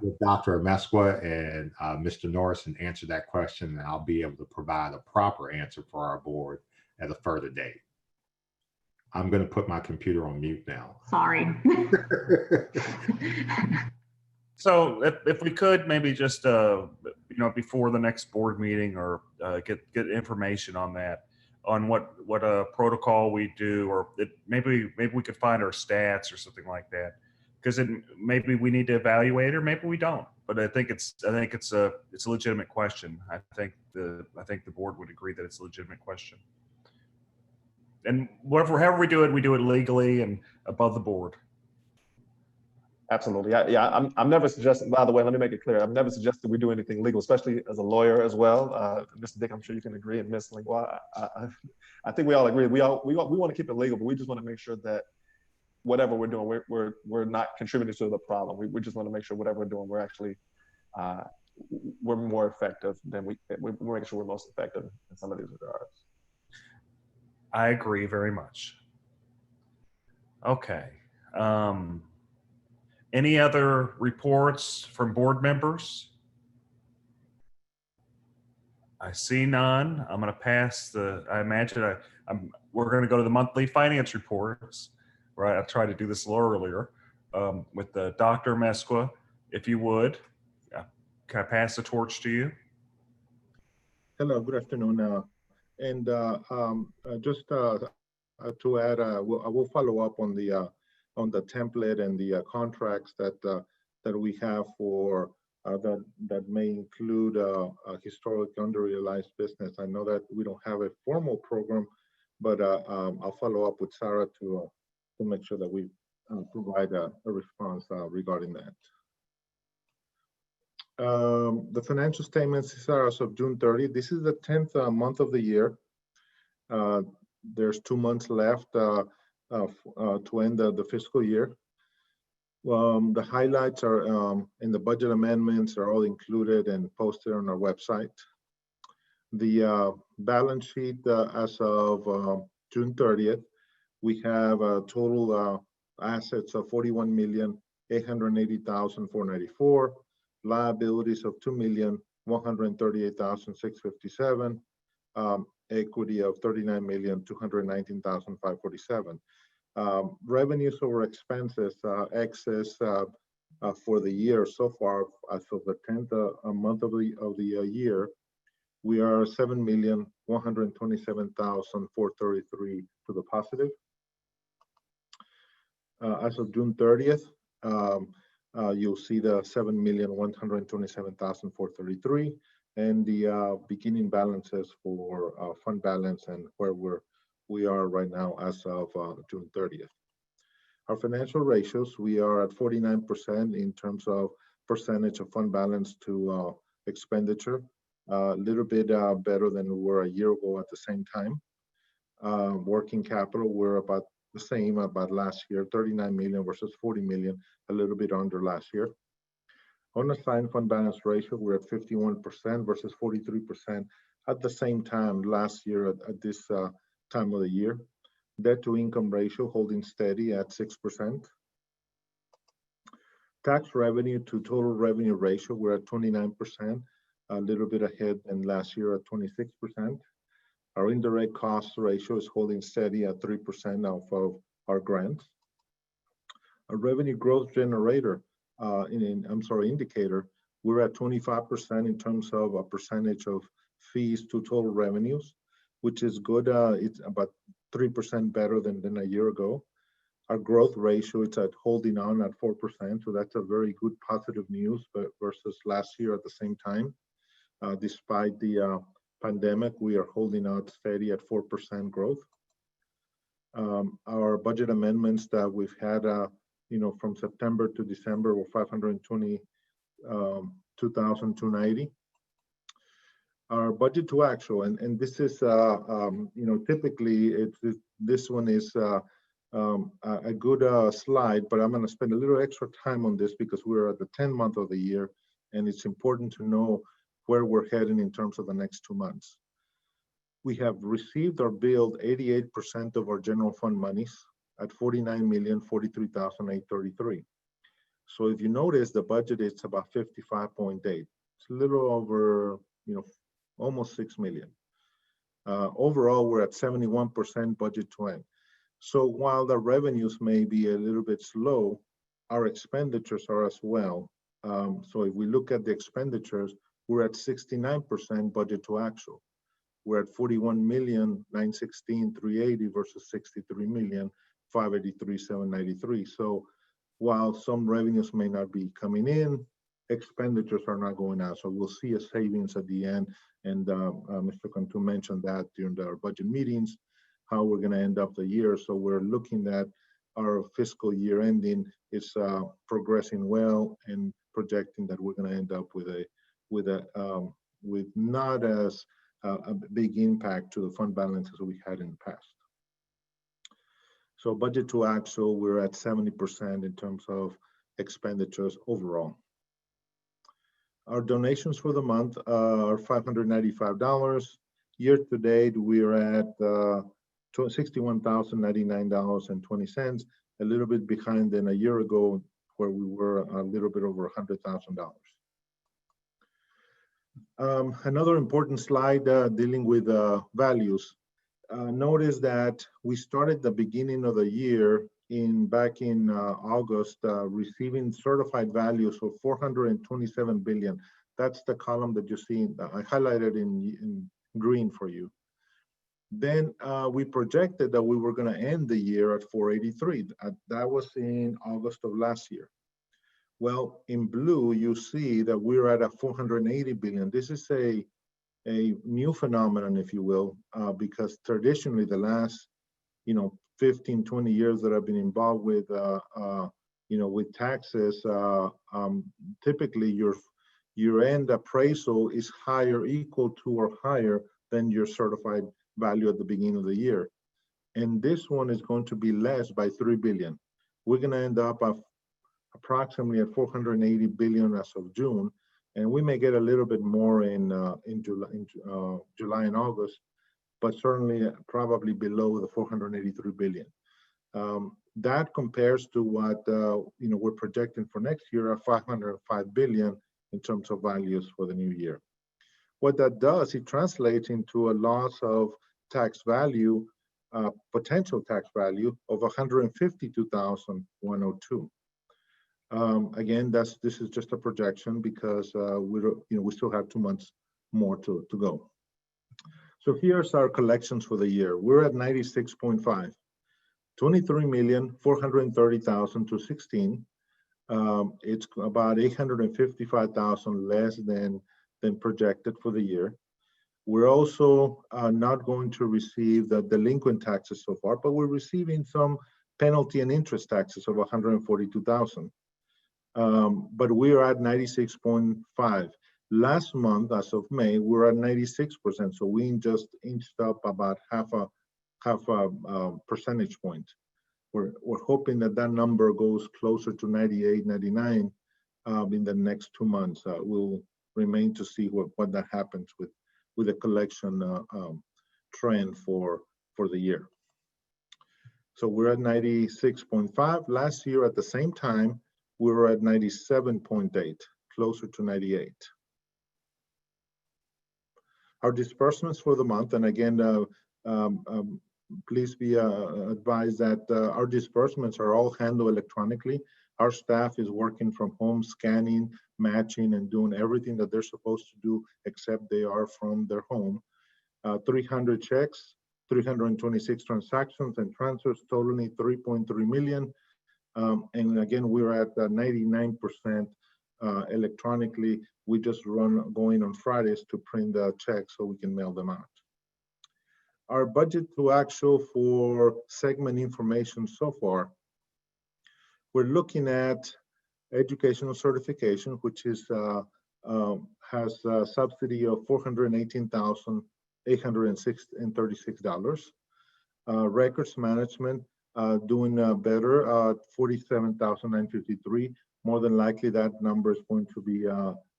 with Dr. Mesqua and Mr. Norris and answer that question, and I'll be able to provide a proper answer for our board at a further date. I'm going to put my computer on mute now. Sorry. So if we could maybe just before the next board meeting, or get information on that, on what protocol we do, or maybe we could find our stats or something like that, because maybe we need to evaluate, or maybe we don't. But I think it's a legitimate question. I think the board would agree that it's a legitimate question. And however we do it legally and above the board. Absolutely. I'm never suggesting, by the way, let me make it clear, I've never suggested we do anything legal, especially as a lawyer as well. Mr. Dick, I'm sure you can agree, and Ms. Lingua, I think we all agree. We want to keep it legal, but we just want to make sure that whatever we're doing, we're not contributing to the problem. We just want to make sure whatever we're doing, we're actually, we're more effective than we're making sure we're most effective in some of these regards. I agree very much. Okay. Any other reports from board members? I see none. I'm going to pass I imagine we're going to go to the monthly finance reports, right? I tried to do this a little earlier with Dr. Mesqua, if you would. Can I pass the torch to you? Hello, good afternoon. Just to add, I will follow up on the template and the contracts that we have for that may include a historic underutilized business. I know that we don't have a formal program, but I'll follow up with Sarah to make sure that we provide a response regarding that. The financial statements are as of June 30. This is the 10th month of the year. There's 2 months left to end the fiscal year. The highlights are in the budget amendments are all included and posted on our website. The balance sheet as of June 30th, we have total assets of 41,880,494, liabilities of 2,138,657, equity of 39,219,547. Revenues over expenses, excess for the year so far, as of the 10th month of the year, we are 7,127,433 to the positive. As of June 30th, you'll see the 7,127,433 and the beginning balances for fund balance and where we are right now as of June 30th. Our financial ratios, we are at 49% in terms of percentage of fund balance to expenditure, a little bit better than we were a year ago at the same time. Working capital, we're about the same about last year, 39 million versus 40 million, a little bit under last year. Unassigned fund balance ratio, we're at 51% versus 43% at the same time last year at this time of the year. Debt to income ratio holding steady at 6%. Tax revenue to total revenue ratio, we're at 29%, a little bit ahead than last year at 26%. Our indirect cost ratio is holding steady at 3% of our grants. Our revenue growth generator, indicator, we're at 25% in terms of a percentage of fees to total revenues, which is good. It's about 3% better than a year ago. Our growth ratio, it's at holding on at 4%, so that's a very good positive news, but versus last year at the same time. Despite the pandemic, we are holding out steady at 4% growth. Our budget amendments that we've had, from September to December were 522,290. Our budget to actual, and this is, typically this one is a good slide, but I'm going to spend a little extra time on this because we're at the 10th month of the year, and it's important to know where we're heading in terms of the next 2 months. We have received or billed 88% of our general fund monies at 49,043,833. So if you notice, the budget is about 55.8. It's a little over, almost 6 million. Overall, we're at 71% budget to end. So while the revenues may be a little bit slow, our expenditures are as well. So if we look at the expenditures, we're at 69% budget to actual. We're at 41,916,380 versus 63,583,793. So while some revenues may not be coming in, expenditures are not going out. So we'll see a savings at the end. And Mr. Cantu mentioned that during our budget meetings, how we're going to end up the year. So we're looking at our fiscal year ending is progressing well and projecting that we're going to end up with not as a big impact to the fund balances we had in the past. So budget to actual, we're at 70% in terms of expenditures overall. Our donations for the month are $595. Year to date, we're at $61,099.20, a little bit behind than a year ago, where we were a little bit over $100,000. Another important slide dealing with values. Notice that we started the beginning of the year back in August, receiving certified values of 427 billion. That's the column that you see. I highlighted in green for you. Then we projected that we were going to end the year at 483. That was in August of last year. Well, in blue, you see that we're at a 480 billion. This is a new phenomenon, if you will, because traditionally the last, 15, 20 years that I've been involved with, with taxes, typically your end appraisal is higher, equal to or higher than your certified value at the beginning of the year. And this one is going to be less by 3 billion. We're going to end up approximately at 480 billion as of June. And we may get a little bit more in July and August, but certainly probably below the 483 billion. That compares to what we're projecting for next year at 505 billion in terms of values for the new year. What that does, it translates into a loss of tax value, potential tax value of 152,102. Again, this is just a projection because we still have 2 months more to go. So here's our collections for the year. We're at 96.5, 23,430,000 to 16. It's about 855,000 less than projected for the year. We're also not going to receive the delinquent taxes so far, but we're receiving some penalty and interest taxes of 142,000. But we're at 96.5. Last month, as of May, we're at 96%. So we just inched up about half a percentage point. We're hoping that number goes closer to 98, 99 in the next 2 months. We'll remain to see what that happens with the collection trend for the year. So we're at 96.5. Last year at the same time, we were at 97.8, closer to 98. Our disbursements for the month, and again, please be advised that our disbursements are all handled electronically. Our staff is working from home, scanning, matching, and doing everything that they're supposed to do, except they are from their home. 300 checks, 326 transactions and transfers totaling 3.3 million. And again, we're at 99% electronically. We just going on Fridays to print the checks so we can mail them out. Our budget to actual for segment information so far, we're looking at educational certification, which is has a subsidy of $418,836. Records management doing better, 47,953. More than likely, that number is going to be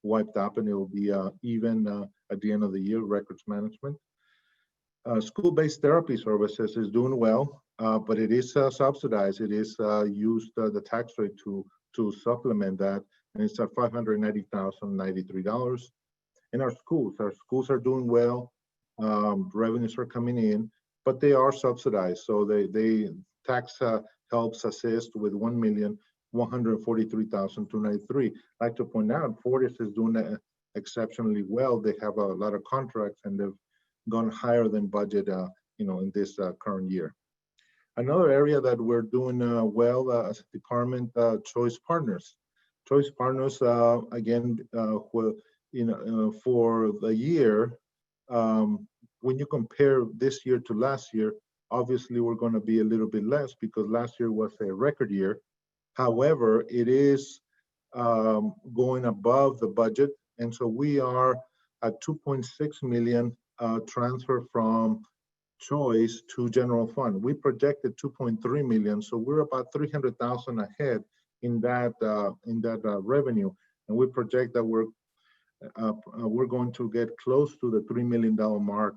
wiped up, and it will be even at the end of the year. Records management. School-based therapy services is doing well, but it is subsidized. It is used the tax rate to supplement that, and it's at $590,093. And our schools are doing well. Revenues are coming in, but they are subsidized. So they tax helps assist with 1,143,293. I'd like to point out, Fortis is doing exceptionally well. They have a lot of contracts, and they've gone higher than budget, in this current year. Another area that we're doing well as a department, Choice Partners. Choice Partners, again, for the year, when you compare this year to last year, obviously we're going to be a little bit less because last year was a record year. However, it is going above the budget, and so we are at 2.6 million transfer from Choice to general fund. We projected 2.3 million, so we're about 300,000 ahead in that revenue, and we project that we're going to get close to the $3 million mark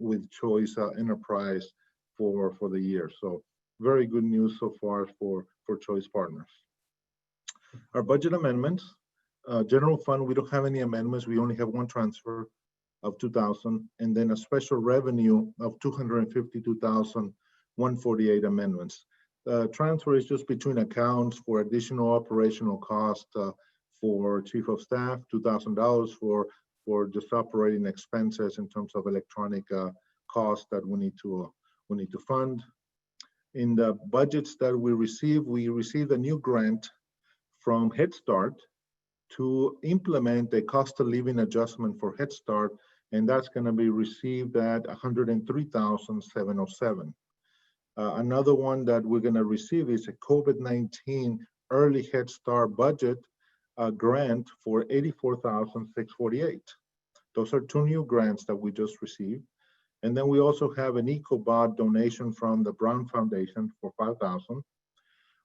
with Choice Enterprise for the year. So very good news so far for Choice Partners. Our budget amendments, general fund, we don't have any amendments. We only have one transfer of 2,000, and then a special revenue of 252,148 amendments. Transfer is just between accounts for additional operational cost for chief of staff, $2,000 for just operating expenses in terms of electronic costs that we need to fund. In the budgets that we received a new grant from Head Start to implement a cost of living adjustment for Head Start, and that's going to be received at 103,707. Another one that we're going to receive is a COVID-19 early Head Start budget grant for 84,648. Those are two new grants that we just received. And then we also have an EcoBot donation from the Brown Foundation for 5,000.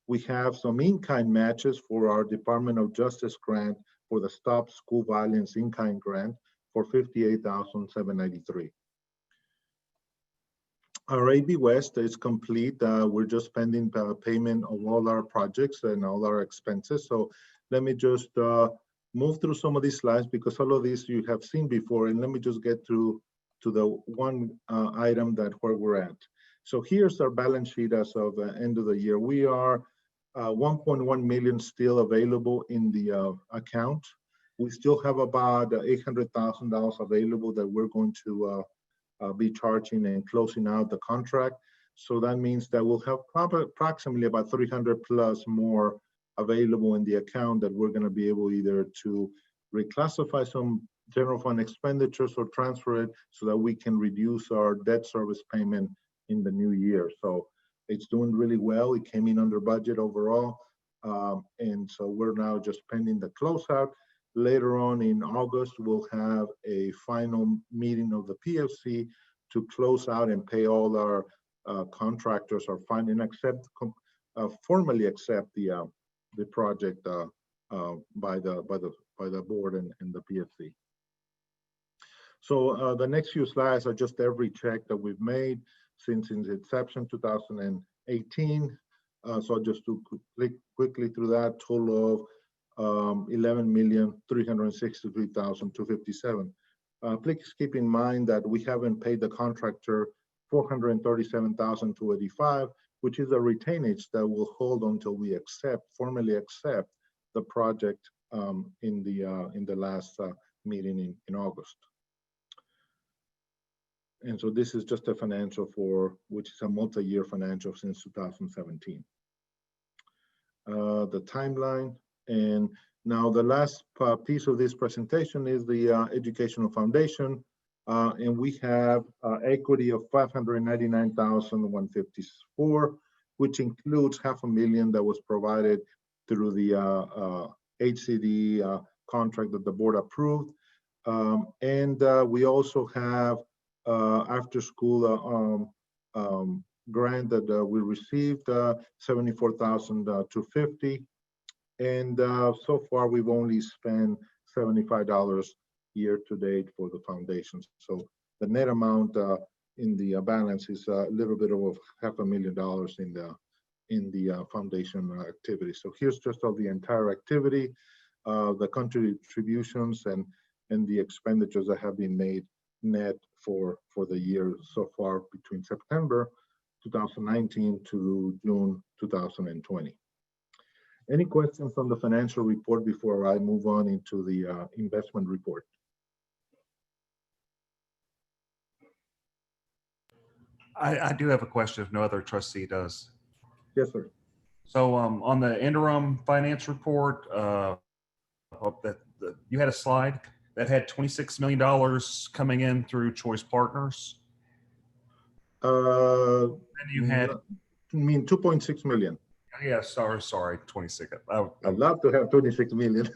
We have some in-kind matches for our Department of Justice grant for the Stop School Violence in-kind grant for $58,793. Our AB West is complete. We're just pending payment of all our projects and all our expenses. So let me just move through some of these slides because all of these you have seen before, and let me just get through to the one item that where we're at. So here's our balance sheet as of the end of the year. We are 1.1 million still available in the account. We still have about $800,000 available that we're going to be charging and closing out the contract. So that means that we'll have approximately about 300 plus more available in the account that we're going to be able either to reclassify some general fund expenditures or transfer it so that we can reduce our debt service payment in the new year. So it's doing really well. It came in under budget overall. And so we're now just pending the closeout. Later on in August, we'll have a final meeting of the PFC to close out and pay all our contractors or find and accept, formally accept the project by the board and the PFC. So the next few slides are just every check that we've made since its inception, 2018. So just to click quickly through that, total of $11,363,257. Please keep in mind that we haven't paid the contractor $437,285, which is a retainage that will hold until we formally accept the project in the last meeting in August. And so this is just a financial which is a multi-year financial since 2017. The timeline. And now the last piece of this presentation is the educational foundation. And we have equity of $599,154, which includes $500,000 that was provided through the HCD contract that the board approved. And we also have after school grant that we received, $74,250. And so far, we've only spent $75 year to date for the foundations. So the net amount in the balance is a little bit over $500,000 in the foundation activity. So here's just all the entire activity, the contributions and the expenditures that have been made net for the year so far between September 2019 to June 2020. Any questions on the financial report before I move on into the investment report? I do have a question if no other trustee does. Yes, sir. So on the interim finance report, you had a slide that had $26 million coming in through Choice Partners. And you had, I mean 2.6 million. Yeah, sorry, 26. I'd love to have 26 million.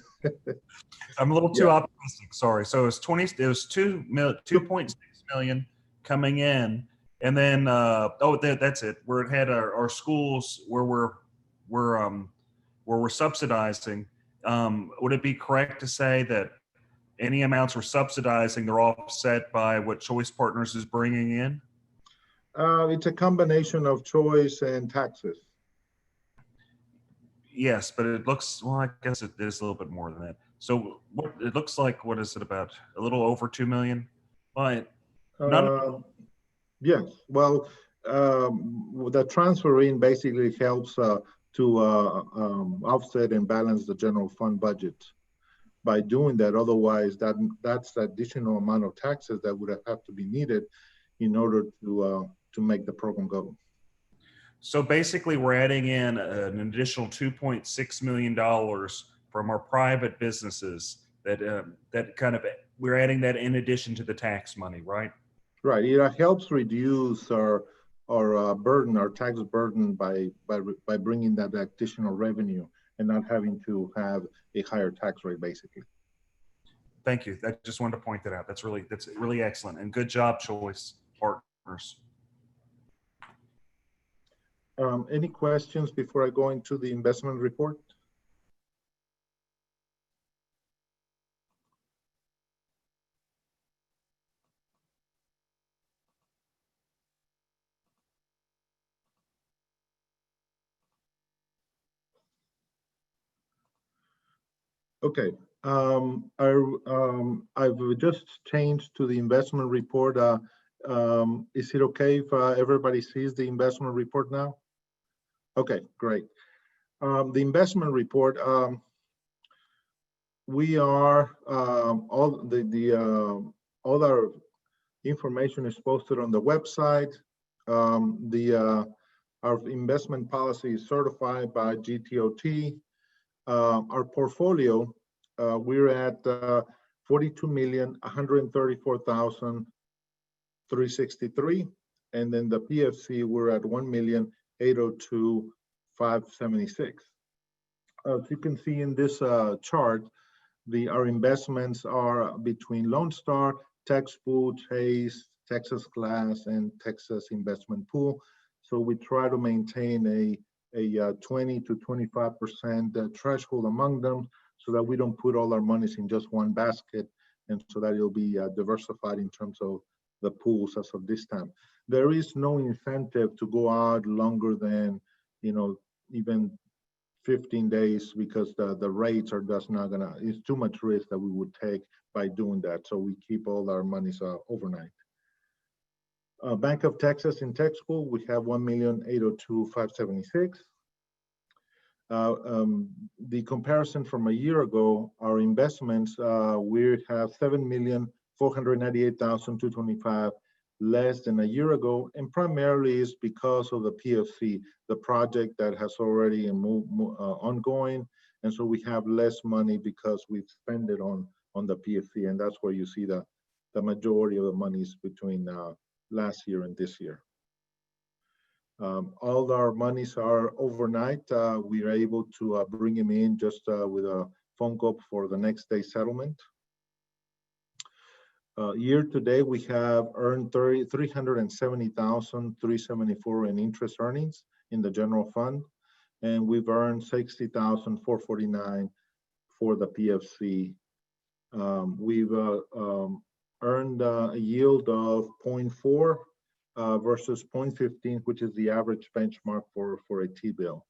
I'm a little too optimistic. Sorry. So it was 2.6 million coming in, and then that's it. Where it had our schools where we're subsidizing. Would it be correct to say that any amounts we're subsidizing, they're offset by what Choice Partners is bringing in? It's a combination of Choice and taxes. Yes, but it looks, well, I guess it is a little bit more than that. So what it looks like, what is it about? A little over 2 million? But yes, well, the transferring basically helps to offset and balance the general fund budget. By doing that, otherwise that's the additional amount of taxes that would have to be needed in order to make the program go. So basically, we're adding in an additional $2.6 million from our private businesses that we're adding that in addition to the tax money, right? Right. It helps reduce our burden, our tax burden by bringing that additional revenue and not having to have a higher tax rate, basically. Thank you. I just wanted to point that out. That's really excellent, and good job, Choice Partners. Any questions before I go into the investment report? Okay. I've just changed to the investment report. Is it okay if everybody sees the investment report now? Okay, great. The investment report, we are all our information is posted on the website. Our investment policy is certified by GTOT. Our portfolio, we're at 42,134,363, and then the PFC we're at 1,802,576. As you can see in this chart, our investments are between Lone Star, TexPool, Chase, Texas Glass, and Texas Investment Pool. So we try to maintain a 20 to 25% threshold among them, so that we don't put all our monies in just one basket, and so that it'll be diversified in terms of the pools as of this time. There is no incentive to go out longer than, even 15 days, because the rates are just not gonna, it's too much risk that we would take by doing that. So we keep all our monies overnight. Bank of Texas in TexPool, we have 1,802,576. The comparison from a year ago, our investments, we have 7,498,225 less than a year ago, and primarily is because of the PFC, the project that has already ongoing, and so we have less money because we've spent it on the PFC, and that's where you see the majority of the monies between last year and this year. All our monies are overnight. We are able to bring them in just with a phone call for the next day settlement. Year to date, we have earned 370,374 in interest earnings in the general fund, and we've earned 60,449 for the PFC. We've earned a yield of 0.4 versus 0.15, which is the average benchmark for a T-bill.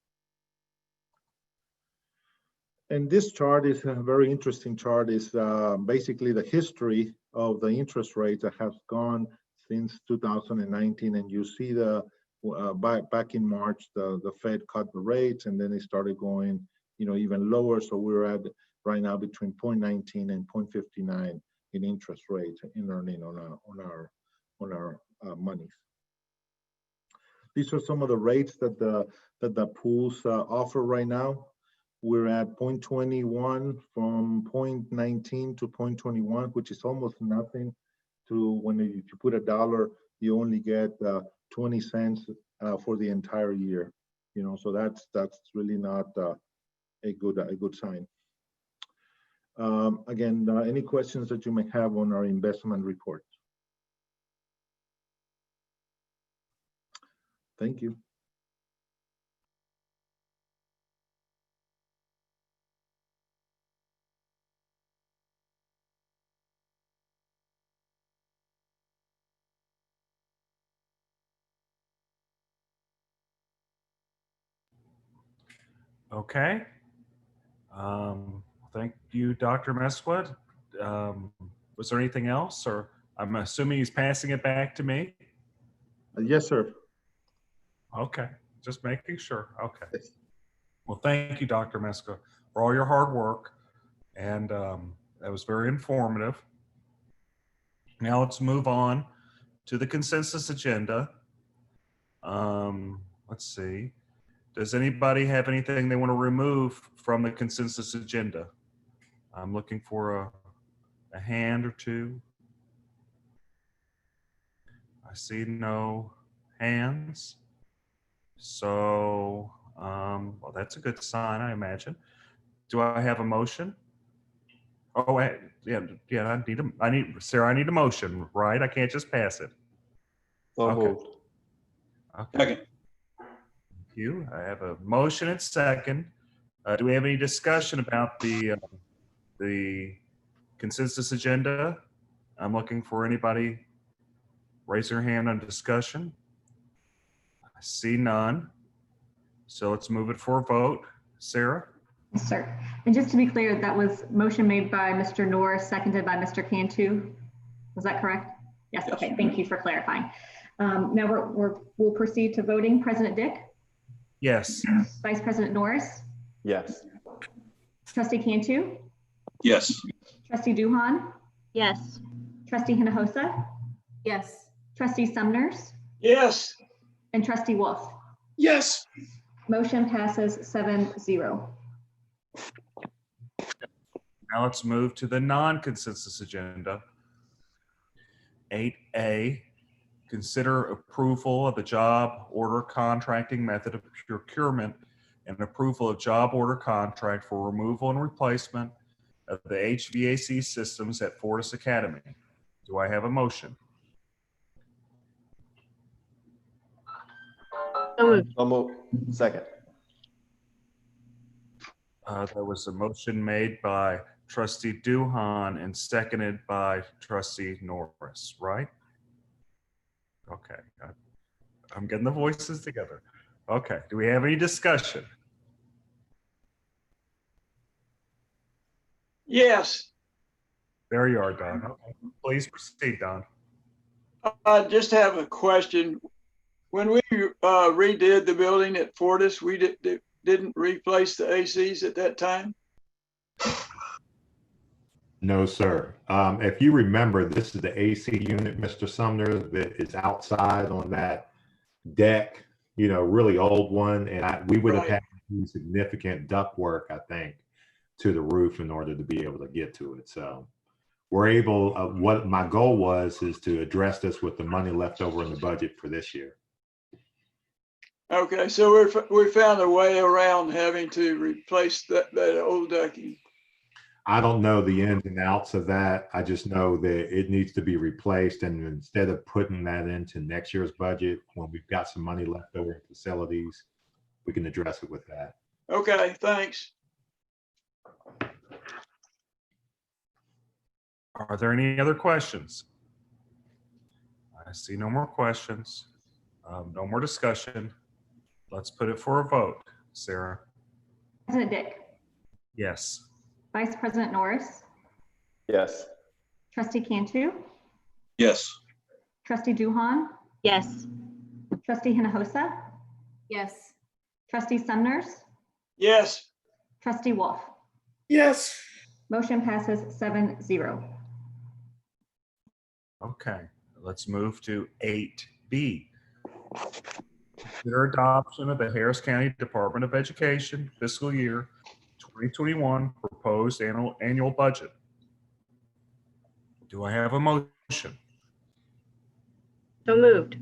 And this chart is a very interesting chart. Is basically the history of the interest rates that have gone since 2019, and you see back in March the Fed cut the rates, and then it started going even lower. So we're at right now between 0.19 and 0.59 in interest rates in earning on our monies. These are some of the rates that the pools offer right now. We're at 0.21 from 0.19 to 0.21, which is almost nothing. To when you put $1, you only get 20 cents for the entire year. So that's really not a good sign. Again, any questions that you may have on our investment report? Thank you. Okay. Thank you, Dr. Meswood. Was there anything else, or I'm assuming he's passing it back to me? Yes, sir. Okay, just making sure. Okay. Yes. Well, thank you, Dr. Meswood, for all your hard work, and that was very informative. Now let's move on to the consensus agenda. Let's see. Does anybody have anything they want to remove from the consensus agenda? I'm looking for a hand or two. I see no hands. So, well, that's a good sign, I imagine. Do I have a motion? Oh, yeah. Sarah, I need a motion, right? I can't just pass it. So Okay. moved. Okay. Second. Thank you. I have a motion and second. Do we have any discussion about the consensus agenda? I'm looking for anybody. Raise your hand on discussion. I see none. So let's move it for a vote. Sarah? Yes, sir. And just to be clear, that was motion made by Mr. Norris, seconded by Mr. Cantu. Was that correct? Yes. Yes. Okay. Thank you for clarifying. Now we'll proceed to voting. President Dick, Yes. Vice President Norris, Yes. Trustee Cantu, Yes. Trustee Duhan, Yes. Trustee Hinojosa, Yes. Trustee Sumners, Yes. and Trustee Wolf. Yes. Motion passes 7-0. Now let's move to the non-consensus agenda. 8A, consider approval of the job order contracting method of procurement and approval of job order contract for removal and replacement of the HVAC systems at Fortis Academy. Do I have a motion? So moved. So move. Second. There was a motion made by Trustee Duhan and seconded by Trustee Norris, right? Okay, I'm getting the voices together. Okay, do we have any discussion? Yes. There you are, Don. Okay. Please proceed, Don. I just have a question. When we redid the building at Fortis, we didn't replace the ACs at that time? No, sir. If you remember, this is the AC unit, Mr. Sumner, that is outside on that deck, really old one. And we would have Right. had to do significant duct work, I think, to the roof in order to be able to get to it. So we're able, what my goal was is to address this with the money left over in the budget for this year. Okay, so we found a way around having to replace that old decking. I don't know the ins and outs of that. I just know that it needs to be replaced. And instead of putting that into next year's budget, when we've got some money left over in facilities, we can address it with that. Okay, thanks. Are there any other questions? I see no more questions. No more discussion. Let's put it for a vote. Sarah? President Dick, Yes. Vice President Norris, Yes. Trustee Cantu, Yes. Trustee Duhan, Yes. Trustee Hinojosa, Yes. Trustee Sumners, Yes. Trustee Wolf. Yes. Motion passes 7-0. Okay, let's move to 8B. Consider adoption of the Harris County Department of Education fiscal year 2021 proposed annual budget. Do I have a motion? So moved.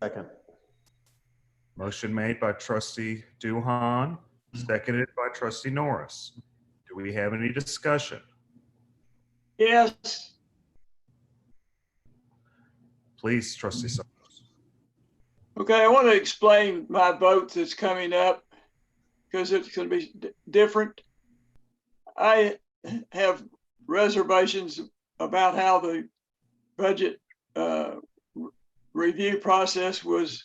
Second. Motion made by Trustee Duhan, seconded by Trustee Norris. Do we have any discussion? Yes. Please, Trustee Summers. Okay, I want to explain my vote that's coming up because it's going to be different. I have reservations about how the budget review process was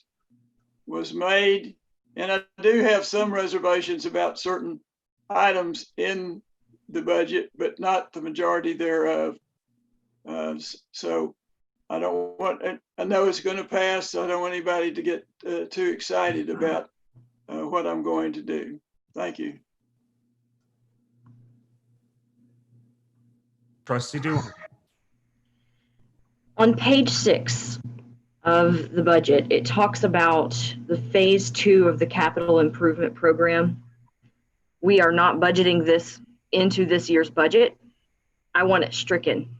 made, and I do have some reservations about certain items in the budget, but not the majority thereof. So I don't want, I know it's going to pass, so I don't want anybody to get too excited about what I'm going to do. Thank you. Trustee Duhan. On page 6 of the budget, it talks about the phase 2 of the capital improvement program. We are not budgeting this into this year's budget. I want it stricken.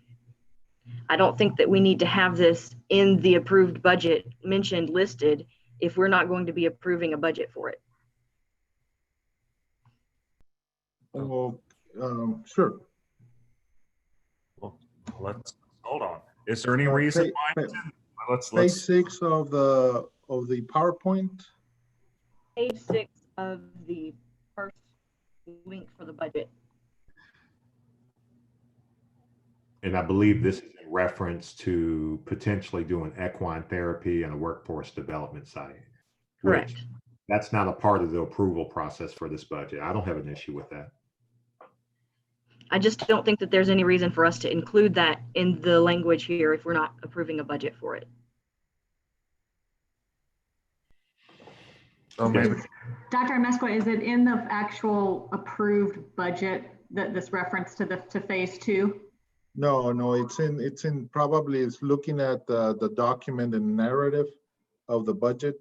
I don't think that we need to have this in the approved budget mentioned listed if we're not going to be approving a budget for it. Well, sure. Well, let's hold on. Is there any reason why? Let's Page 6 of the PowerPoint. Page 6 of the first link for the budget. And I believe this is in reference to potentially doing equine therapy and a workforce development site. Correct. Which That's not a part of the approval process for this budget. I don't have an issue with that. I just don't think that there's any reason for us to include that in the language here if we're not approving a budget for it. So maybe, Dr. Amesqua, is it in the actual approved budget that this reference to phase 2? No, it's probably it's looking at the document and narrative of the budget.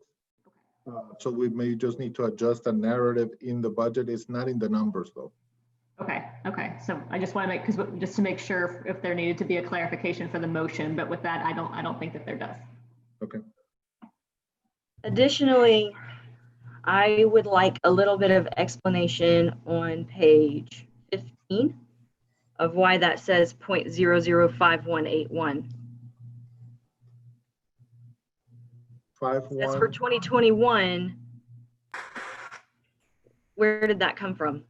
So we may just need to adjust the narrative in the budget. It's not in the numbers though. Okay. So I just want to just to make sure if there needed to be a clarification for the motion, but with that, I don't think that there does. Okay. Additionally, I would like a little bit of explanation on page 15 of why that says 0.005181. That's for 2021. Where did that come from?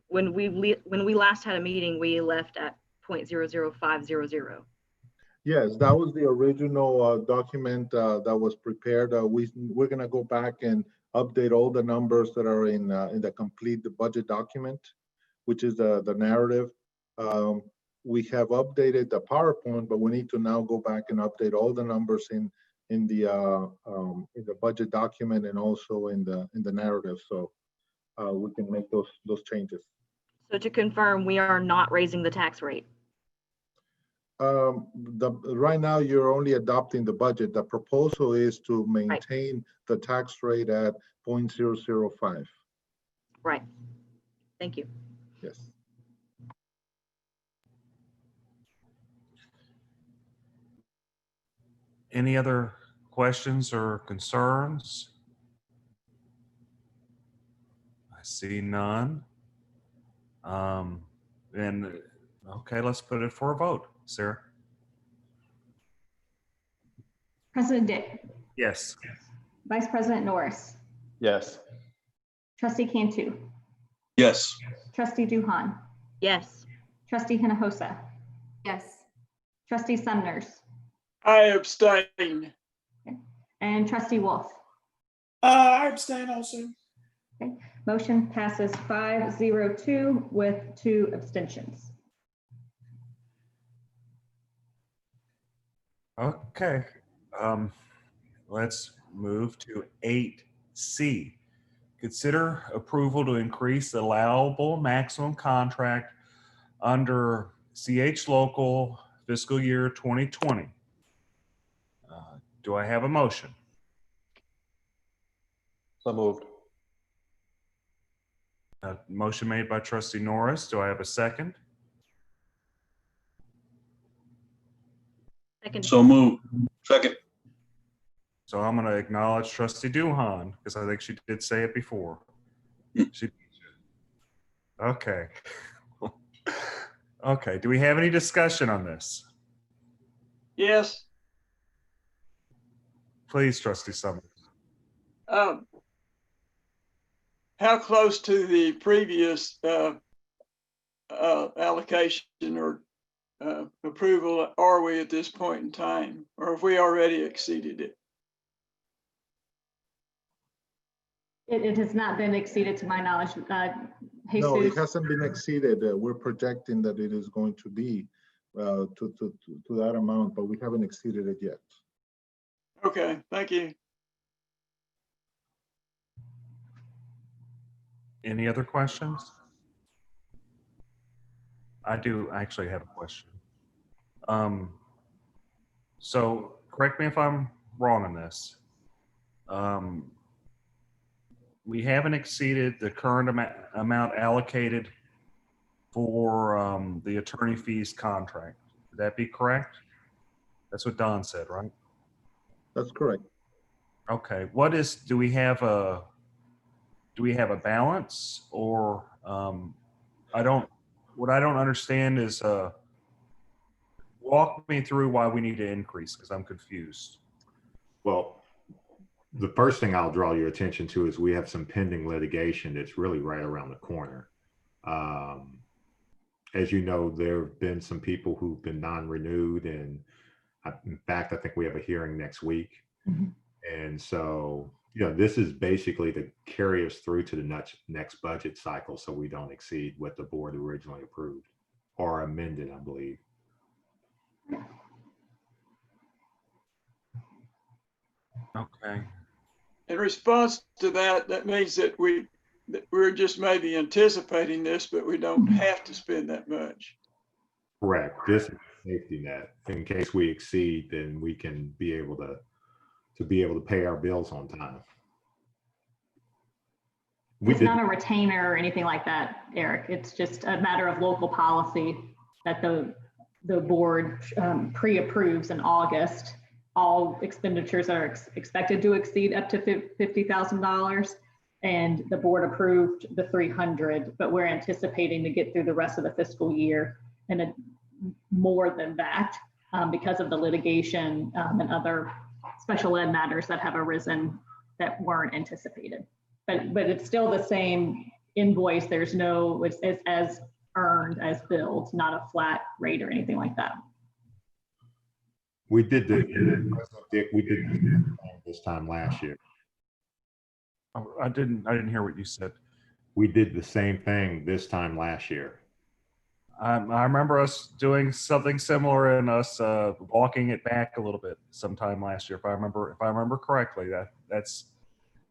When we last had a meeting, we left at 0.00500. Yes, that was the original document that was prepared. We're gonna go back and update all the numbers that are in the complete budget document, which is the narrative. We have updated the PowerPoint, but we need to now go back and update all the numbers in the budget document and also in the narrative, so we can make those changes. So to confirm, we are not raising the tax rate. Right now you're only adopting the budget. The proposal is to maintain the tax rate at 0.005. Right. Thank you. Yes. any other questions or concerns? I see none. And okay, let's put it for a vote. Sarah? President Dick, Yes. Vice President Norris, Yes. Trustee Cantu, Yes. Trustee Duhan, Yes. Trustee Hinojosa, Yes. Trustee Sumners, I abstain. and Trustee Wolf. I abstain also. Motion passes 5-0-2 with 2 abstentions. Okay. Let's move to 8C. Consider approval to increase the allowable maximum contract under CH Local fiscal year 2020. Do I have a motion? So moved. A motion made by Trustee Norris. Do I have a second? Second. So move. Second. So I'm going to acknowledge Trustee Duhan because I think she did say it before. She, okay. Okay. Do we have any discussion on this? Yes. Please, Trustee Summers. How close to the previous allocation or approval are we at this point in time, or have we already exceeded it? It has not been exceeded to my knowledge. No, it Jesus, hasn't been exceeded. We're projecting that it is going to be to that amount, but we haven't exceeded it yet. Okay, thank you. Any other questions? I do actually have a question. So correct me if I'm wrong on this. We haven't exceeded the current amount allocated for the attorney fees contract. Would that be correct? That's what Don said, right? That's correct. Okay. What is, do we have a balance, or what I don't understand is walk me through why we need to increase, because I'm confused. Well, the first thing I'll draw your attention to is we have some pending litigation that's really right around the corner. As you know, there have been some people who've been non-renewed, and in fact, I think we have a hearing next week. Mhm. And so You know, this is basically to carry us through to the next budget cycle so we don't exceed what the board originally approved or amended, I believe. Okay. In response to that, that means that we're just maybe anticipating this, but we don't have to spend that much. Correct. This is a safety net. In case we exceed, then we can be able to pay our bills on time. It's not a retainer or anything like that, Eric. It's just a matter of local policy that the board pre-approves in August. All expenditures are expected to exceed up to $50,000, and the board approved the 300, but we're anticipating to get through the rest of the fiscal year and more than that because of the litigation and other special ed matters that have arisen that weren't anticipated. But it's still the same invoice. There's no, it's as earned as billed, not a flat rate or anything like that. We did this time last year. Oh, I didn't hear what you said. We did the same thing this time last year. I remember us doing something similar and us walking it back a little bit sometime last year. If I remember correctly, that's,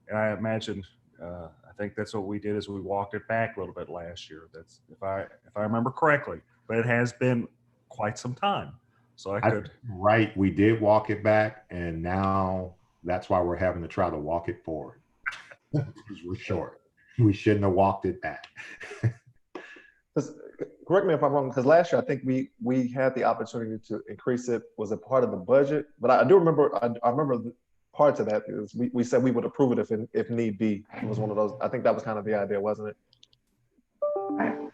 and I imagine, I think that's what we did is we walked it back a little bit last year. That's if I remember correctly, but it has been quite some time. So right. We did walk it back, and now that's why we're having to try to walk it forward. Because we're short. We shouldn't have walked it back. Correct me if I'm wrong, because last year I think we had the opportunity to increase it. Was it part of the budget? But I do remember, I remember parts of that is we said we would approve it if need be. It was one of those. I think that was kind of the idea, wasn't it?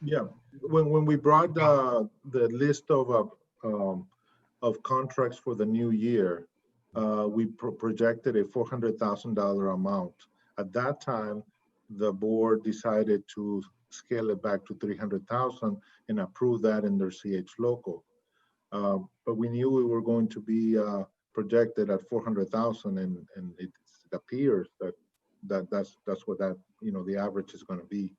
Yeah. When we brought the list of contracts for the new year, we projected a $400,000 amount. At that time, the board decided to scale it back to 300,000 and approve that in their CH local. But we knew we were going to be projected at 400,000, and it appears that's what that, you know, the average is going to be.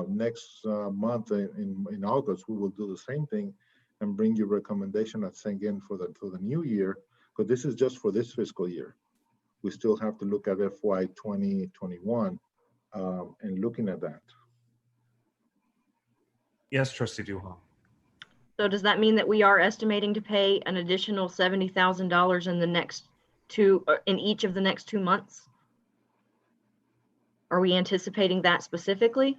Next month in August, we will do the same thing and bring you recommendation again for the new year, because this is just for this fiscal year. We still have to look at FY 2021 and looking at that. Yes, Trustee Duhon. So does that mean that we are estimating to pay an additional $70,000 in the next in each of the next 2 months? Are we anticipating that specifically?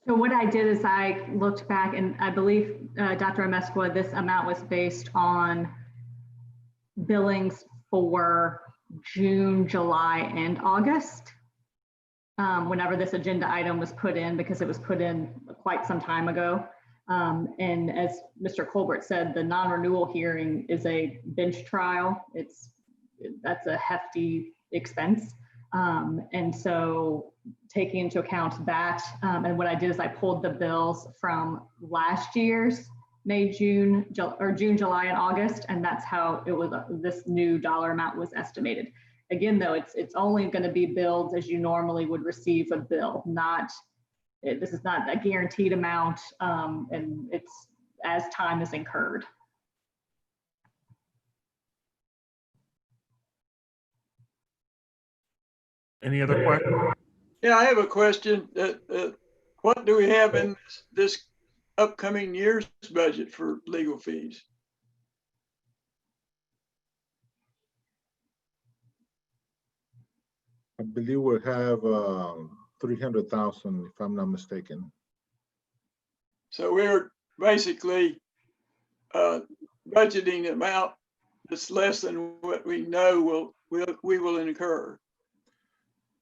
So what I did is I looked back, and I believe, Dr. Amesqua, this amount was based on billings for June, July, and August. Whenever this agenda item was put in, because it was put in quite some time ago. And as Mr. Colbert said, the non-renewal hearing is a bench trial. That's a hefty expense. And so taking into account that, and what I did is I pulled the bills from last year's June, July, and August, and that's how it was. This new dollar amount was estimated. Again, though, it's only going to be billed as you normally would receive a bill. This is not a guaranteed amount, and it's as time is incurred. Any other questions? Yeah, I have a question. What do we have in this upcoming year's budget for legal fees? I believe we'll have 300,000, if I'm not mistaken. So we're basically budgeting an amount that's less than what we know we will incur.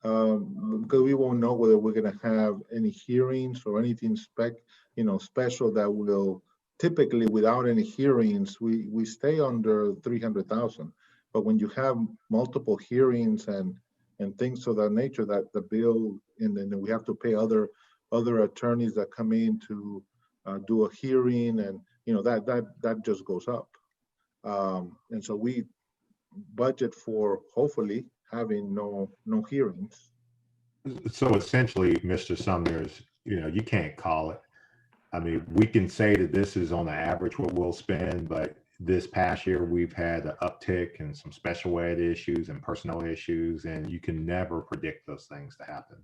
Because we won't know whether we're going to have any hearings or anything special that will, typically without any hearings, we stay under 300,000. But when you have multiple hearings and things of that nature, that the bill, and then we have to pay other attorneys that come in to do a hearing, and that just goes up. And so we budget for, hopefully, having no hearings. So essentially, Mr. Sumner's, you can't call it. I mean, we can say that this is on the average what we'll spend, but this past year we've had an uptick in some special ed issues and personnel issues, and you can never predict those things to happen.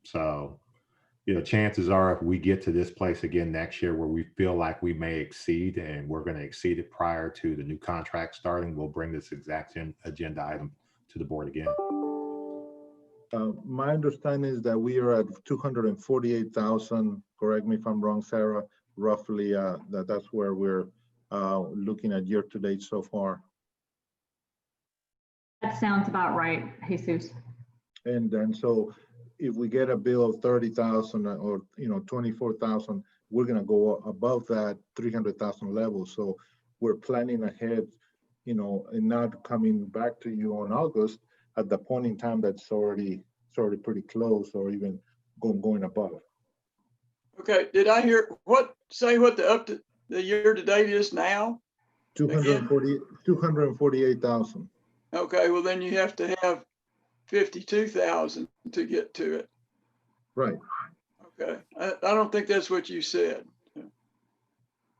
So, chances are if we get to this place again next year where we feel like we may exceed and we're going to exceed it prior to the new contract starting, we'll bring this exact agenda item to the board again. My understanding is that we are at 248,000. Correct me if I'm wrong, Sarah. Roughly, that's where we're looking at year to date so far. That sounds about right, Jesus. And then, so if we get a bill of 30,000 or 24,000, we're going to go above that 300,000 level. So we're planning ahead, and not coming back to you on August at the point in time that's already pretty close or even going above. Okay, did I hear what the year to date is now? 248,000. Okay, well then you have to have 52,000 to get to it. Right. Okay, I don't think that's what you said.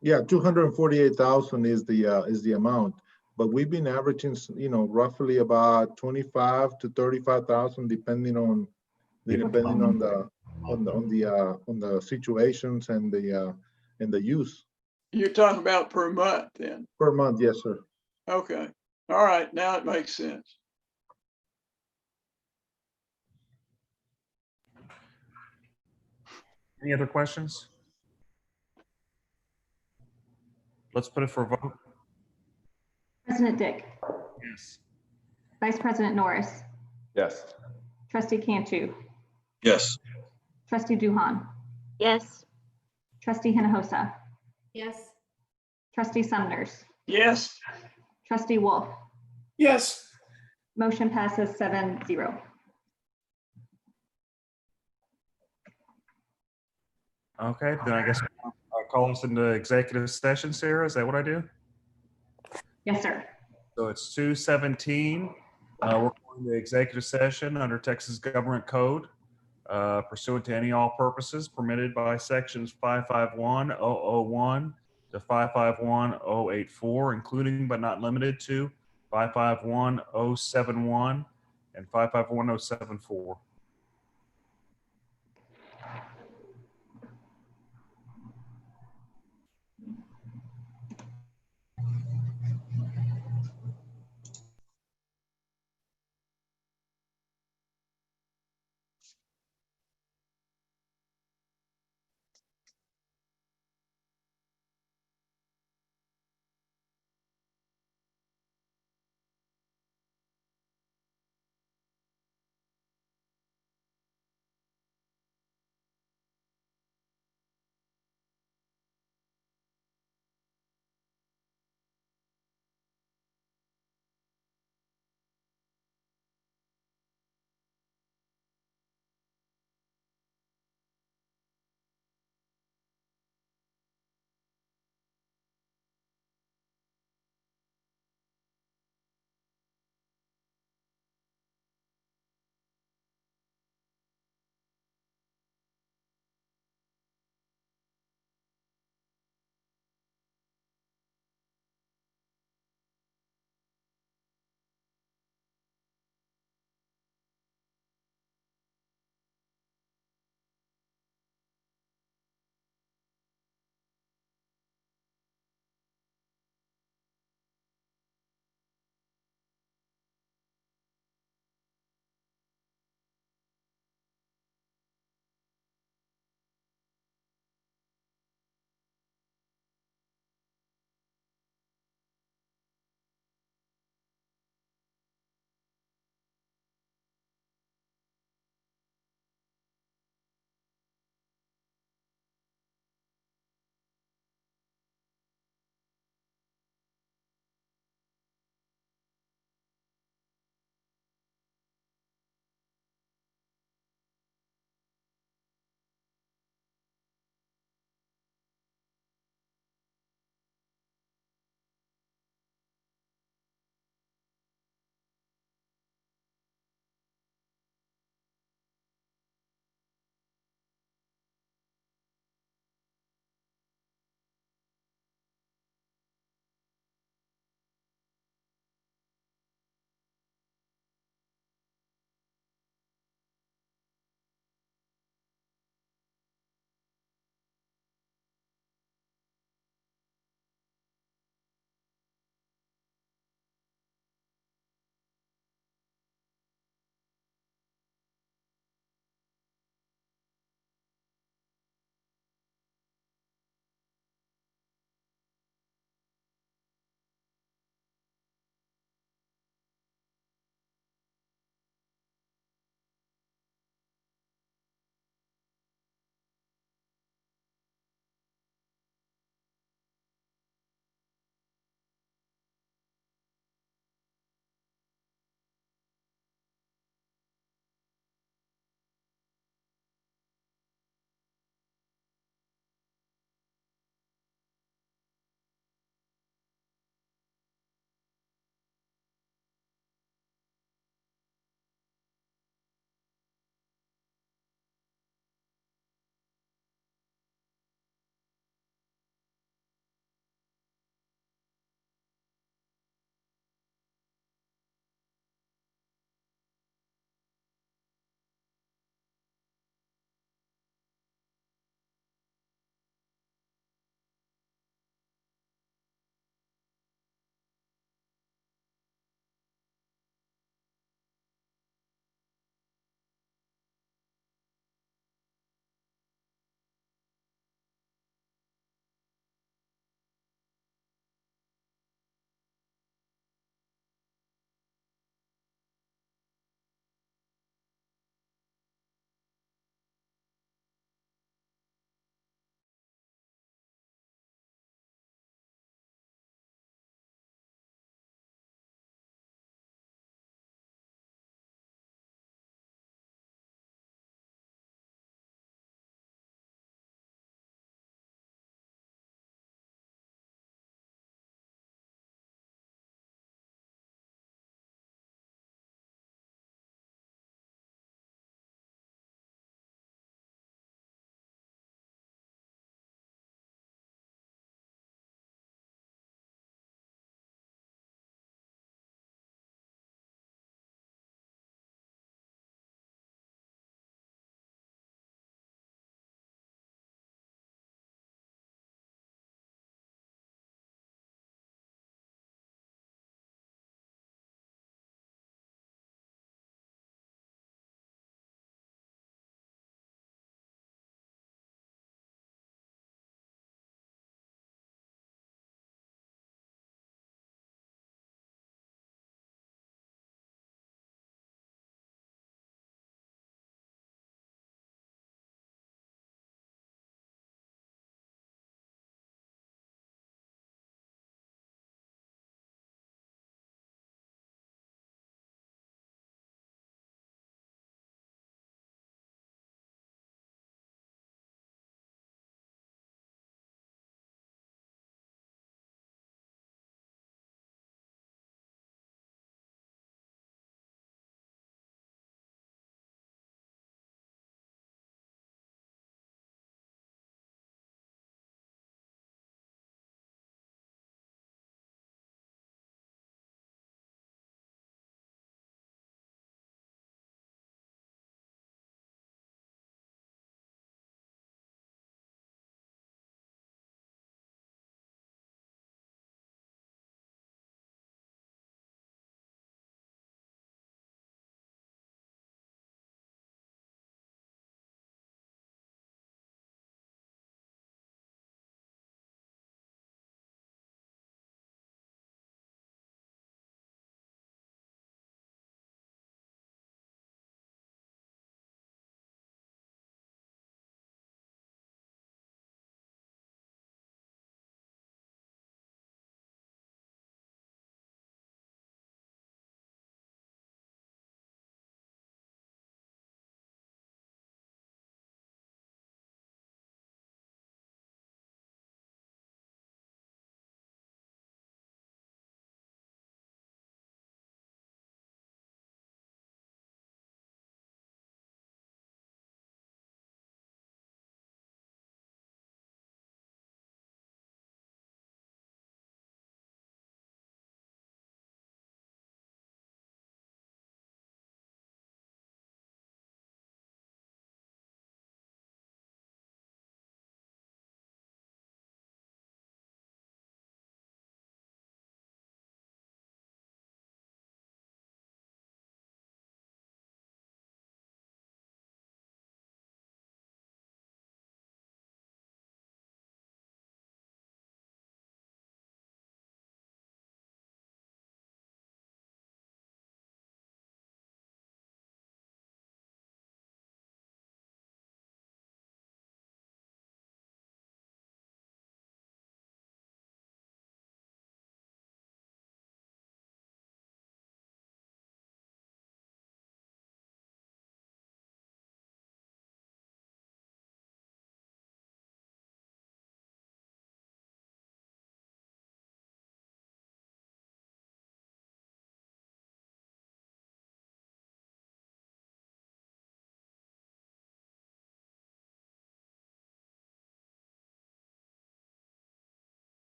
Yeah, 248,000 is the amount, but we've been averaging, roughly about 25 to 35,000, depending on the situations and the use. You're talking about per month then? Per month, yes, sir. Okay, all right, now it makes sense. Any other questions? Let's put it for a vote. President Dick, Yes. Vice President Norris, Yes. Trustee Cantu, Yes. Trustee Duhan, Yes. Trustee Hinojosa, Yes. Trustee Sumners, Yes. Trustee Wolf. Yes. Motion passes 7-0. Okay, then I guess I'll call us into executive session, Sarah. Is that what I do? Yes, sir. So it's 2:17. We're going to executive session under Texas Government Code pursuant to any all purposes permitted by sections 551.001 to 551.084, including but not limited to 551.071 and 551.074.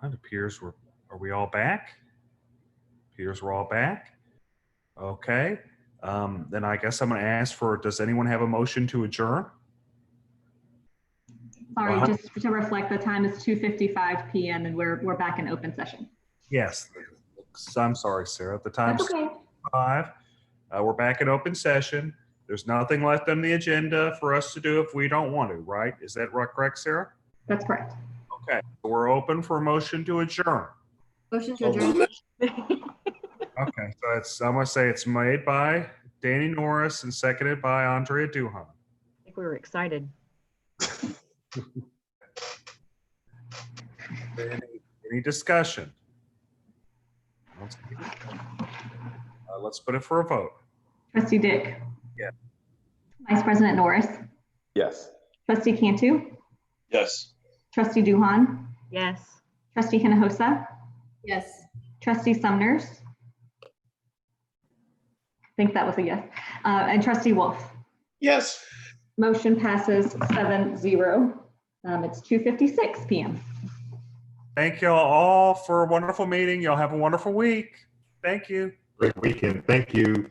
It appears are we all back? Appears we're all back. Okay. Then I guess I'm going to ask for, does anyone have a motion to adjourn? Sorry, Wow. just to reflect, the time is 2:55 p.m. and we're back in open session. Yes. I'm sorry, Sarah. The time's That's okay. 5. We're back in open session. There's nothing left on the agenda for us to do if we don't want to, right? Is that correct, Sarah? That's correct. Okay. So we're open for a motion to adjourn. Motion to adjourn. Okay. So I'm going to say it's made by Danny Norris and seconded by Andrea Duhan. I think we were excited. Any discussion? Let's put it for a vote. Trustee Dick. Yeah. Vice President Norris. Yes. Trustee Cantu. Yes. Trustee Duhan. Yes. Trustee Hinojosa. Yes. Trustee Sumners. I think that was a yes. And Trustee Wolf. Yes. Motion passes 7-0. It's 2:56 p.m. Thank y'all all for a wonderful meeting. Y'all have a wonderful week. Thank you. Great weekend. Thank you.